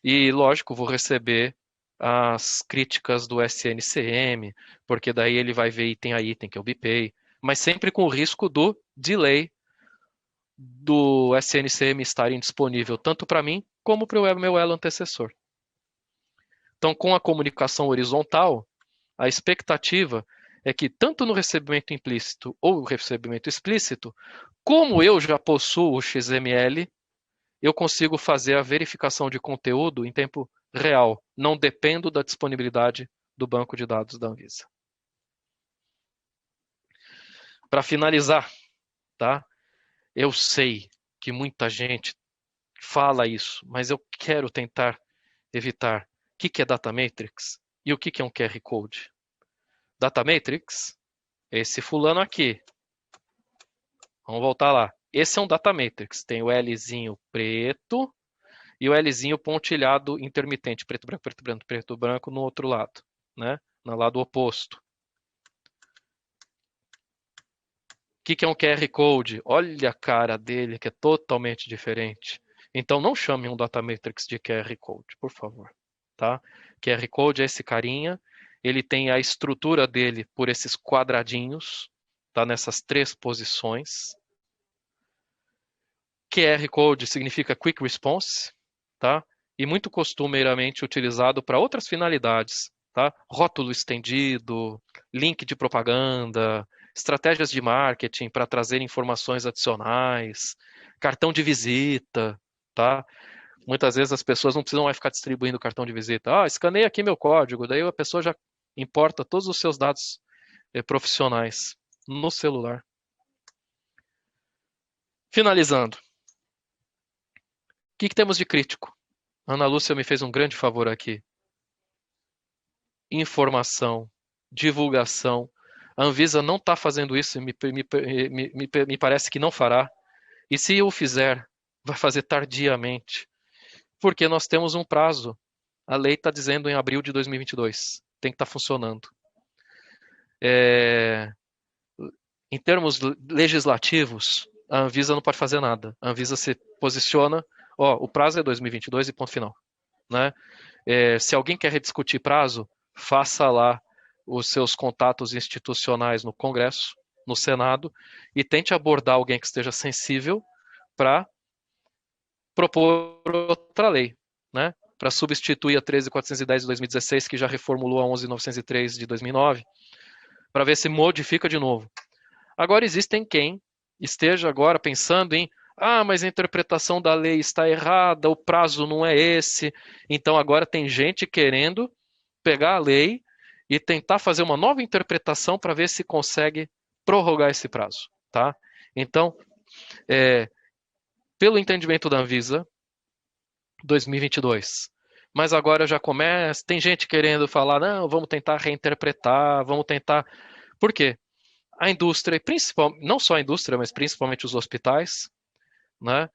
E, lógico, vou receber as críticas do SNCM, porque daí ele vai ver item a item que eu bipei, mas sempre com o risco do delay do SNCM estar indisponível tanto para mim como para o meu elo antecessor. Então, com a comunicação horizontal, a expectativa é que tanto no recebimento implícito ou recebimento explícito, como eu já possuo o XML, eu consigo fazer a verificação de conteúdo em tempo real. Não dependo da disponibilidade do banco de dados da Anvisa. Para finalizar, tá? Eu sei que muita gente fala isso, mas eu quero tentar evitar. O que é Data Matrix e o que é um QR Code? Data Matrix é esse fulano aqui. Vamos voltar lá. Esse é um Data Matrix. Tem o Lzinho preto e o Lzinho pontilhado intermitente, preto, branco, preto, branco, preto, branco no outro lado, né? No lado oposto. O que é um QR Code? Olha a cara dele, que é totalmente diferente. Então não chame um Data Matrix de QR Code, por favor. Tá? QR Code é esse carinha, ele tem a estrutura dele por esses quadradinhos, tá? Nessas 3 posições. QR Code significa Quick Response, tá? E muito costumeiramente utilizado para outras finalidades, tá? Rótulo estendido, link de propaganda, estratégias de marketing para trazer informações adicionais, cartão de visita, tá? Muitas vezes as pessoas não precisam mais ficar distribuindo cartão de visita. Escaneia aqui meu código, daí a pessoa já importa todos os seus dados profissionais no celular. Finalizando. O que temos de crítico? A Ana Lúcia me fez um grande favor aqui. Informação, divulgação. A Anvisa não está fazendo isso e me parece que não fará. E se o fizer, vai fazer tardiamente. Porque nós temos um prazo. A lei está dizendo em abril de 2022. Tem que estar funcionando. Em termos legislativos, a Anvisa não pode fazer nada. A Anvisa se posiciona, o prazo é 2022 e ponto final. Né? Se alguém quer rediscutir prazo, faça lá os seus contatos institucionais no Congresso, no Senado, e tente abordar alguém que esteja sensível para propor outra lei, né? Para substituir a 13.410 de 2016, que já reformulou a 11.903 de 2009, para ver se modifica de novo. Agora, existem quem esteja agora pensando em mas a interpretação da lei está errada, o prazo não é esse. Então agora tem gente querendo pegar a lei e tentar fazer uma nova interpretação para ver se consegue prorrogar esse prazo. Tá? Então, pelo entendimento da Anvisa, 2022. Mas agora já começa, tem gente querendo falar, não, vamos tentar reinterpretar, vamos tentar... Por quê? A indústria, não só a indústria, mas principalmente os hospitais, né?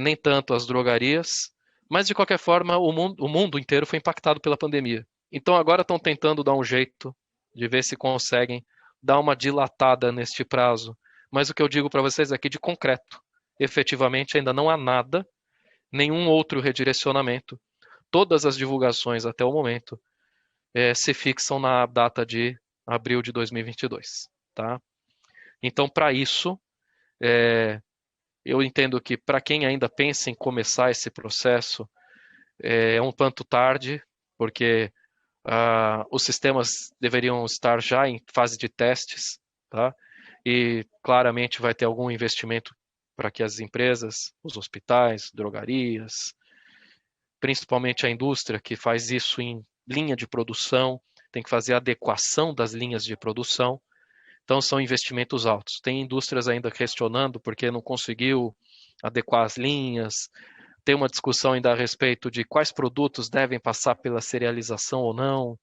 Nem tanto as drogarias, mas de qualquer forma o mundo inteiro foi impactado pela pandemia. Então agora estão tentando dar um jeito de ver se conseguem dar uma dilatada neste prazo. Mas o que eu digo para vocês aqui de concreto, efetivamente ainda não há nada, nenhum outro redirecionamento. Todas as divulgações até o momento se fixam na data de abril de 2022. Tá? Então, para isso, eu entendo que para quem ainda pensa em começar esse processo, é um tanto tarde, porque os sistemas deveriam estar já em fase de testes, tá? E claramente vai ter algum investimento para que as empresas, os hospitais, drogarias, principalmente a indústria que faz isso em linha de produção, tem que fazer a adequação das linhas de produção. Então são investimentos altos. Tem indústrias ainda questionando porque não conseguiu adequar as linhas. Tem uma discussão ainda a respeito de quais produtos devem passar pela serialização ou não.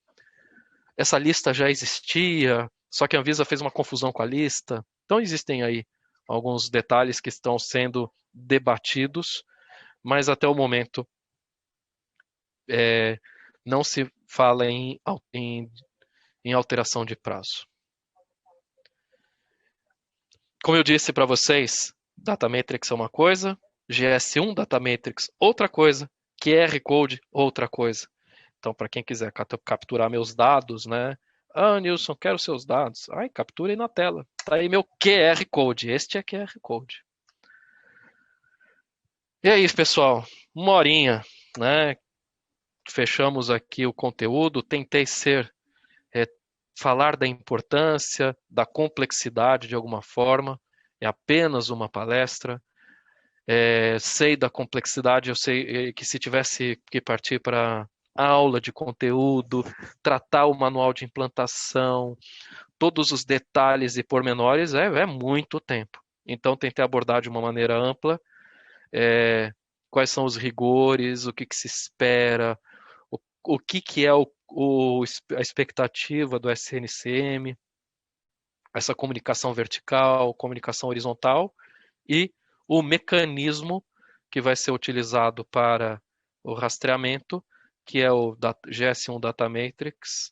Essa lista já existia, só que a Anvisa fez uma confusão com a lista. Então existem aí alguns detalhes que estão sendo debatidos, mas até o momento não se fala em alteração de prazo. Como eu disse para vocês, Data Matrix é uma coisa, GS1 Data Matrix outra coisa, QR Code outra coisa. Então, para quem quiser capturar meus dados, né? Ah, Nilson, quero seus dados. Ai, capture aí na tela. Tá aí meu QR Code. Este é QR Code. E é isso, pessoal. 1 horinha, né? Fechamos aqui o conteúdo. Tentei falar da importância, da complexidade de alguma forma. É apenas uma palestra. Sei da complexidade, eu sei que se tivesse que partir para aula de conteúdo, tratar o manual de implantação, todos os detalhes e pormenores, é muito tempo. Então, tentei abordar de uma maneira ampla quais são os rigores, o que se espera, o que é a expectativa do SNCM, essa comunicação vertical, comunicação horizontal e o mecanismo que vai ser utilizado para o rastreamento, que é o GS1 Data Matrix,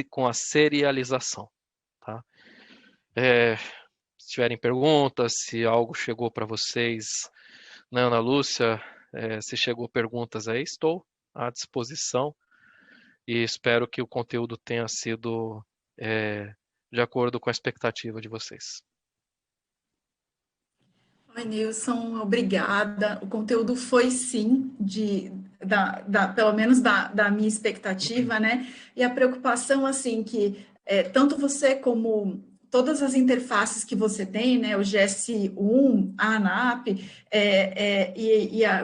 com a serialização. Tá? Se tiverem perguntas, se algo chegou para vocês, né, Ana Lúcia, se chegou perguntas aí, estou à disposição e espero que o conteúdo tenha sido de acordo com a expectativa de vocês. Oi, Nilson, obrigada. O conteúdo foi, sim, pelo menos da minha expectativa, né? E a preocupação, assim, que tanto você como todas as interfaces que você tem, né? O GS1, a ANAP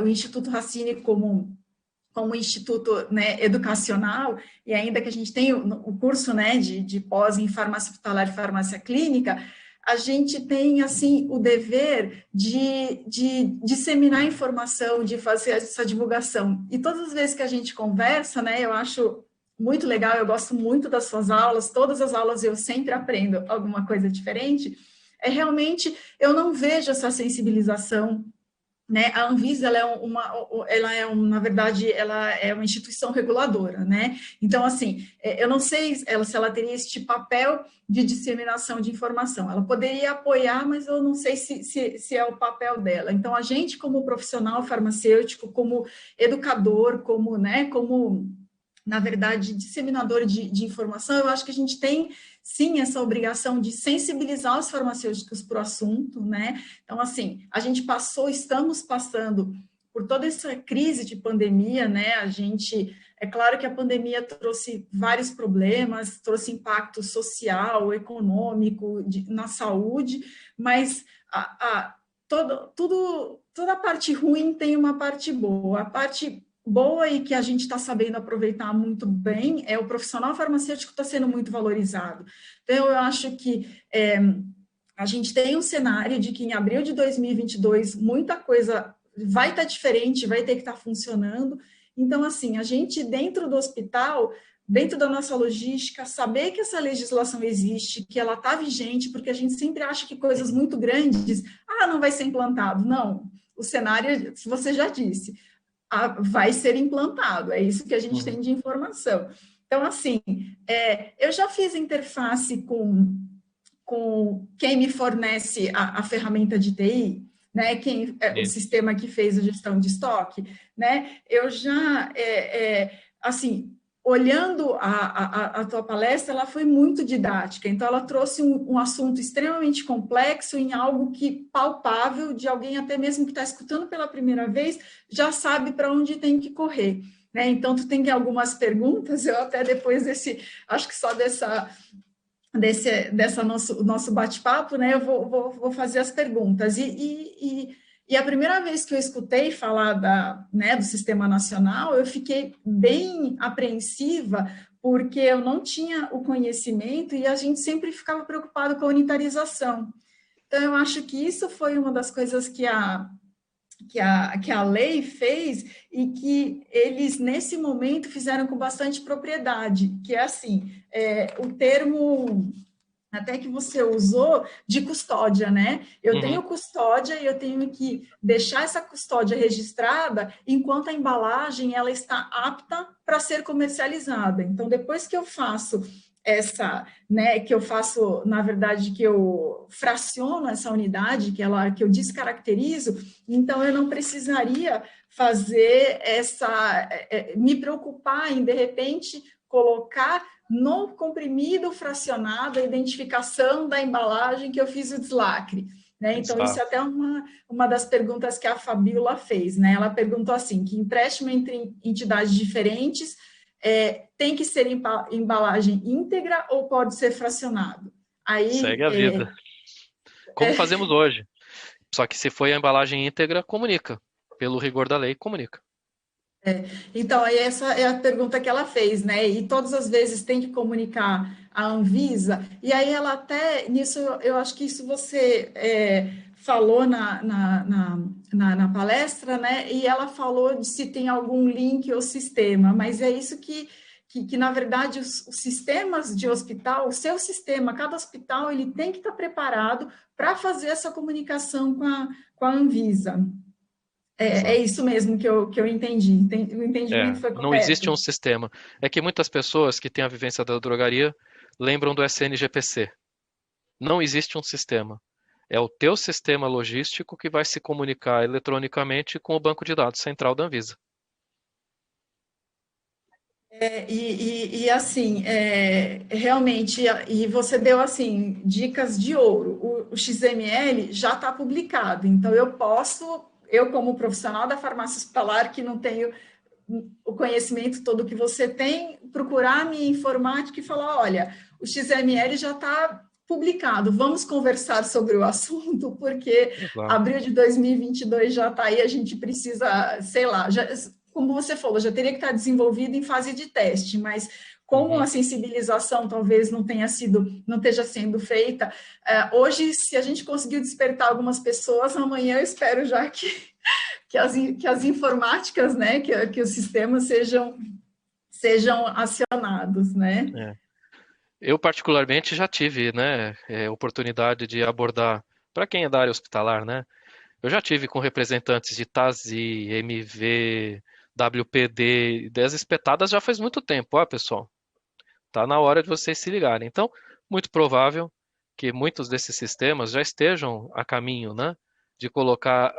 o Instituto Racine como instituto, né, educacional, e ainda que a gente tenha o curso, né, de pós em farmácia hospitalar e farmácia clínica, a gente tem, assim, o dever de disseminar informação, de fazer essa divulgação. E todas as vezes que a gente conversa, né, eu acho muito legal, eu gosto muito das suas aulas, todas as aulas eu sempre aprendo alguma coisa diferente, realmente, eu não vejo essa sensibilização, né? A Anvisa, na verdade, ela é uma instituição reguladora, né? Então, assim, eu não sei se ela teria este papel de disseminação de informação. Ela poderia apoiar, mas eu não sei se é o papel dela. Então, a gente, como profissional farmacêutico, como educador, como na verdade, disseminador de informação, eu acho que a gente tem, sim, essa obrigação de sensibilizar os farmacêuticos para o assunto, né? Então, assim, estamos passando por toda essa crise de pandemia, né? É claro que a pandemia trouxe vários problemas, trouxe impacto social, econômico, na saúde, mas toda a parte ruim tem uma parte boa. A parte boa e que a gente está sabendo aproveitar muito bem é o profissional farmacêutico está sendo muito valorizado. Então, eu acho que a gente tem um cenário de que em abril de 2022 muita coisa vai estar diferente, vai ter que estar funcionando. Então, assim, a gente dentro do hospital, dentro da nossa logística, saber que essa legislação existe, que ela está vigente, porque a gente sempre acha que coisas muito grandes, não vai ser implantado. Não, o cenário, se você já disse, vai ser implantado, é isso que a gente tem de informação. Então, assim, eu já fiz interface com quem me fornece a ferramenta de TI, né, o sistema que fez a gestão de estoque, né, eu já, assim, olhando a tua palestra, ela foi muito didática, então ela trouxe um assunto extremamente complexo em algo que palpável, de alguém até mesmo que está escutando pela primeira vez, já sabe para onde tem que correr, né? Então, tu tem algumas perguntas, eu até depois acho que só dessa nosso bate-papo, né, eu vou fazer as perguntas. E a primeira vez que eu escutei falar do Sistema Nacional, eu fiquei bem apreensiva, porque eu não tinha o conhecimento e a gente sempre ficava preocupado com a unitarização. Então, eu acho que isso foi uma das coisas que a lei fez e que eles, nesse momento, fizeram com bastante propriedade, que é assim, o termo até que você usou de custódia, né? Eu tenho custódia e eu tenho que deixar essa custódia registrada enquanto a embalagem ela está apta para ser comercializada. Então, depois que eu faço né, que eu faço, na verdade, que eu fraciono essa unidade, que eu descaracterizo, então eu não precisaria fazer me preocupar em, de repente, colocar no comprimido fracionado a identificação da embalagem que eu fiz o deslacre. Né? Então, isso é até uma das perguntas que a Fabiola fez. Né? Ela perguntou assim, que empréstimo entre entidades diferentes tem que ser embalagem íntegra ou pode ser fracionado? Aí, segue a vida. Como fazemos hoje. Só que se foi a embalagem íntegra, comunica. Pelo rigor da lei, comunica. Então, aí essa é a pergunta que ela fez, né? E todas as vezes tem que comunicar a Anvisa. E aí ela até, nisso, eu acho que isso você falou na palestra, né? E ela falou de se tem algum link ou sistema, mas é isso que na verdade, os sistemas de hospital, o seu sistema, cada hospital, ele tem que estar preparado para fazer essa comunicação com a Anvisa. É isso mesmo que eu entendi. O entendimento foi não correto. existe um sistema. É que muitas pessoas que têm a vivência da drogaria lembram do SNGPC. Não existe um sistema. É o teu sistema logístico que vai se comunicar eletronicamente com o banco de dados central da Anvisa. Assim, realmente, e você deu assim dicas de ouro. O XML já está publicado, então eu como profissional da farmácia hospitalar que não tenho o conhecimento todo que você tem, procurar a minha informática e falar, olha, o XML já está publicado, vamos conversar sobre o assunto, porque abril de 2022 já está aí, a gente precisa, sei lá, como você falou, já teria que estar desenvolvido em fase de teste, mas como a sensibilização talvez não esteja sendo feita, hoje, se a gente conseguiu despertar algumas pessoas, amanhã eu espero já que as informáticas, né, que os sistemas sejam acionados, né? Eu particularmente já tive, né, oportunidade de abordar, para quem é da área hospitalar, né, eu já tive com representantes de TASI, MV, WPD, ideias espetadas já faz muito tempo, ó, pessoal. Tá na hora de vocês se ligarem. Então, muito provável que muitos desses sistemas já estejam a caminho, né, de colocar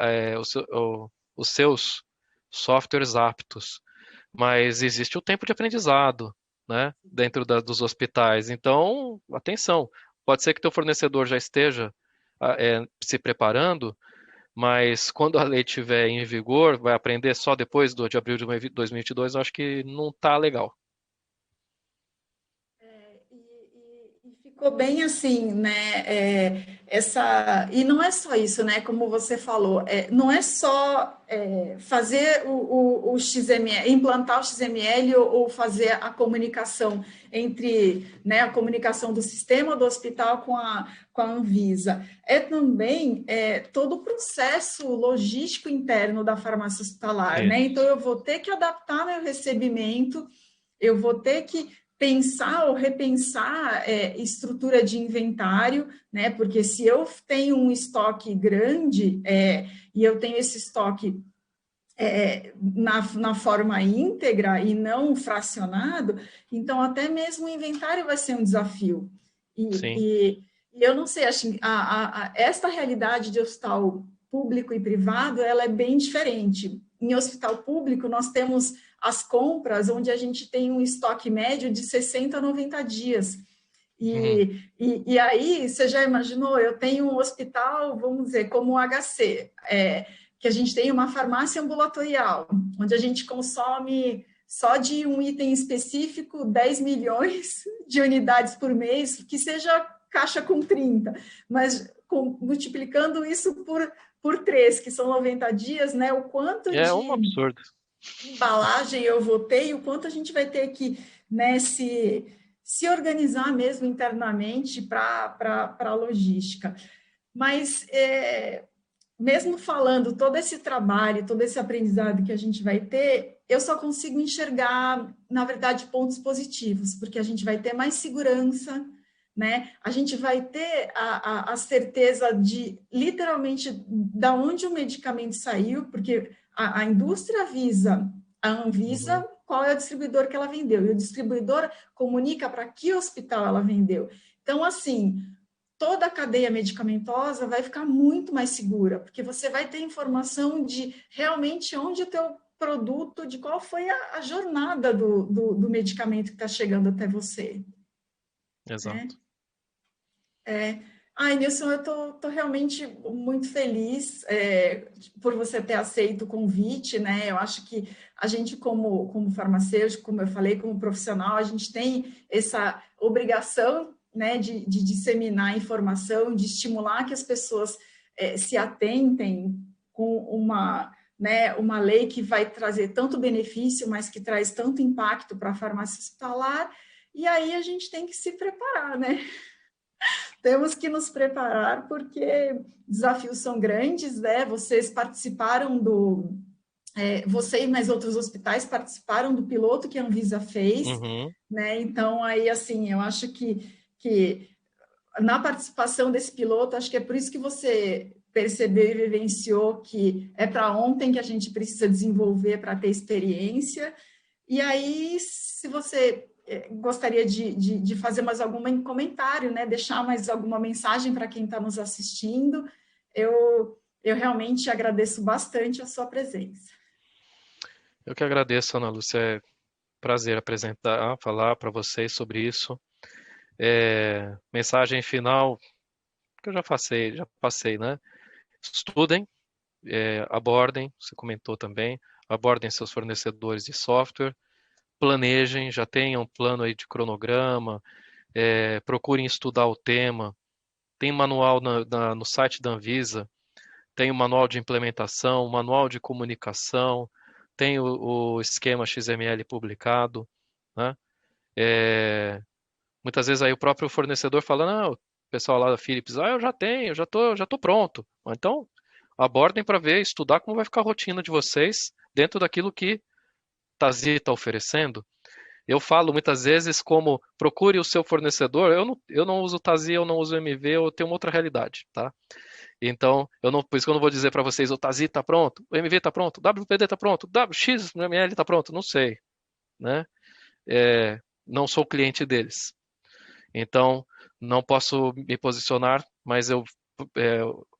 os seus softwares aptos. Mas existe o tempo de aprendizado, né, dentro dos hospitais. Então, atenção. Pode ser que teu fornecedor já esteja se preparando, mas quando a lei estiver em vigor, vai aprender só depois de abril de 2022, eu acho que não está legal. E ficou bem assim, né? E não é só isso, né? Como você falou, não é só fazer o XML, implantar o XML ou fazer a comunicação entre, né, a comunicação do sistema do hospital com a Anvisa. É também todo o processo logístico interno da farmácia hospitalar, né? Então, eu vou ter que adaptar meu recebimento, eu vou ter que pensar ou repensar estrutura de inventário, né? Porque se eu tenho um estoque grande e eu tenho esse estoque na forma íntegra e não fracionado, então até mesmo o inventário vai ser um desafio. E eu não sei, acho que esta realidade de hospital público e privado, ela é bem diferente. Em hospital público, nós temos as compras, onde a gente tem um estoque médio de 60 a 90 dias. E aí, você já imaginou, eu tenho um hospital, vamos dizer, como o HC, que a gente tem uma farmácia ambulatorial, onde a gente consome só de um item específico 10 milhões de unidades por mês, que seja caixa com 30, mas multiplicando isso por 3, que são 90 dias, né? O quanto de um absurdo. Embalagem eu vou ter e o quanto a gente vai ter que, né, se organizar mesmo internamente para a logística. Mas, mesmo falando todo esse trabalho, todo esse aprendizado que a gente vai ter, eu só consigo enxergar, na verdade, pontos positivos, porque a gente vai ter mais segurança, né? A gente vai ter a certeza de, literalmente, da onde o medicamento saiu, porque a indústria avisa a Anvisa qual é o distribuidor que ela vendeu, e o distribuidor comunica para que hospital ela vendeu. Então, assim, toda a cadeia medicamentosa vai ficar muito mais segura, porque você vai ter informação de realmente onde o teu produto, de qual foi a jornada do medicamento que está chegando até você. Exato. Ai, Nilson, eu tô realmente muito feliz por você ter aceito o convite, né? Eu acho que a gente, como farmacêutico, como eu falei, como profissional, a gente tem essa obrigação, né, de disseminar informação, de estimular que as pessoas se atentem com uma lei que vai trazer tanto benefício, mas que traz tanto impacto para a farmácia hospitalar, e aí a gente tem que se preparar, né? Temos que nos preparar porque desafios são grandes, né? Vocês participaram você e mais outros hospitais participaram do piloto que a Anvisa fez, Uhum. né? Então, aí, assim, eu acho que na participação desse piloto, acho que é por isso que você percebeu e vivenciou que é para ontem que a gente precisa desenvolver para ter experiência. E aí, se você gostaria de fazer mais algum comentário, né? Deixar mais alguma mensagem para quem está nos assistindo, eu realmente agradeço bastante a sua presença. Eu que agradeço, Ana Lúcia. É prazer apresentar, falar para vocês sobre isso. Mensagem final, que eu já passei, né? Estudem, abordem, você comentou também, abordem seus fornecedores de software, planejem, já tenham um plano aí de cronograma, procurem estudar o tema. Tem manual no site da Anvisa, tem o manual de implementação, o manual de comunicação, tem o esquema XML publicado, né? Muitas vezes aí o próprio fornecedor fala, não, o pessoal lá da Philips, eu já tenho, já tô pronto. Então, abordem para ver, estudar como vai ficar a rotina de vocês dentro daquilo que Tazí está oferecendo. Eu falo muitas vezes como procure o seu fornecedor. Eu não uso Tazí, eu não uso MV, eu tenho uma outra realidade, tá? Então, por isso que eu não vou dizer para vocês o Tazí está pronto, o MV está pronto, o WPD está pronto, o XML está pronto, não sei, né? Não sou cliente deles. Então, não posso me posicionar, mas eu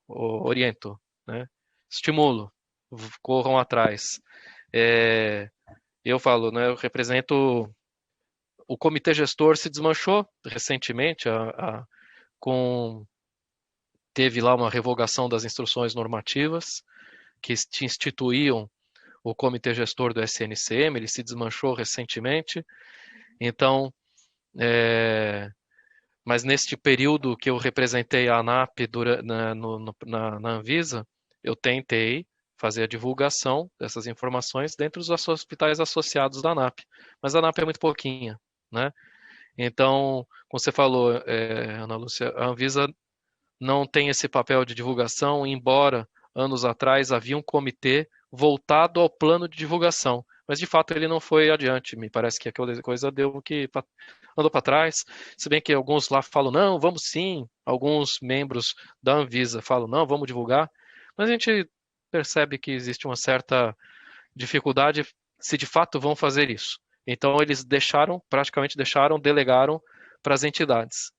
oriento, né? Estimulo, corram atrás. Eu falo, né? Eu represento o comitê gestor se desmanchou recentemente, teve lá uma revogação das instruções normativas que instituíam o comitê gestor do SNCM, ele se desmanchou recentemente. Então, mas neste período que eu representei a ANAP na Anvisa, eu tentei fazer a divulgação dessas informações dentro dos hospitais associados da ANAP. Mas a ANAP é muito pouquinha, né? Então, como você falou, Ana Lúcia, a Anvisa não tem esse papel de divulgação, embora anos atrás havia um comitê voltado ao plano de divulgação, mas de fato ele não foi adiante. Me parece que aquela coisa andou para trás, se bem que alguns lá falam, não, vamos sim, alguns membros da Anvisa falam, não, vamos divulgar, mas a gente percebe que existe uma certa dificuldade se de fato vão fazer isso. Então eles praticamente delegaram para as entidades.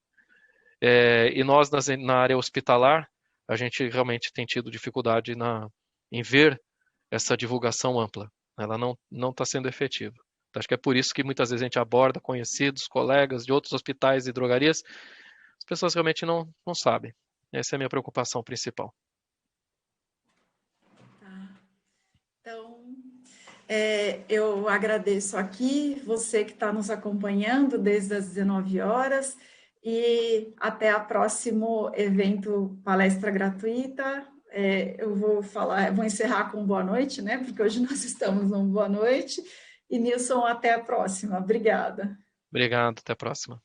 E nós, na área hospitalar, a gente realmente tem tido dificuldade em ver essa divulgação ampla. Ela não está sendo efetiva. Então, acho que é por isso que muitas vezes a gente aborda conhecidos, colegas de outros hospitais e drogarias, as pessoas realmente não sabem. Essa é a minha preocupação principal. Tá. Então, eu agradeço aqui você que está nos acompanhando desde as 19 horas e até o próximo evento palestra gratuita. Eu vou encerrar com boa noite, né? Porque hoje nós estamos num boa noite. E Nilson, até a próxima. Obrigada. Obrigado, até a próxima.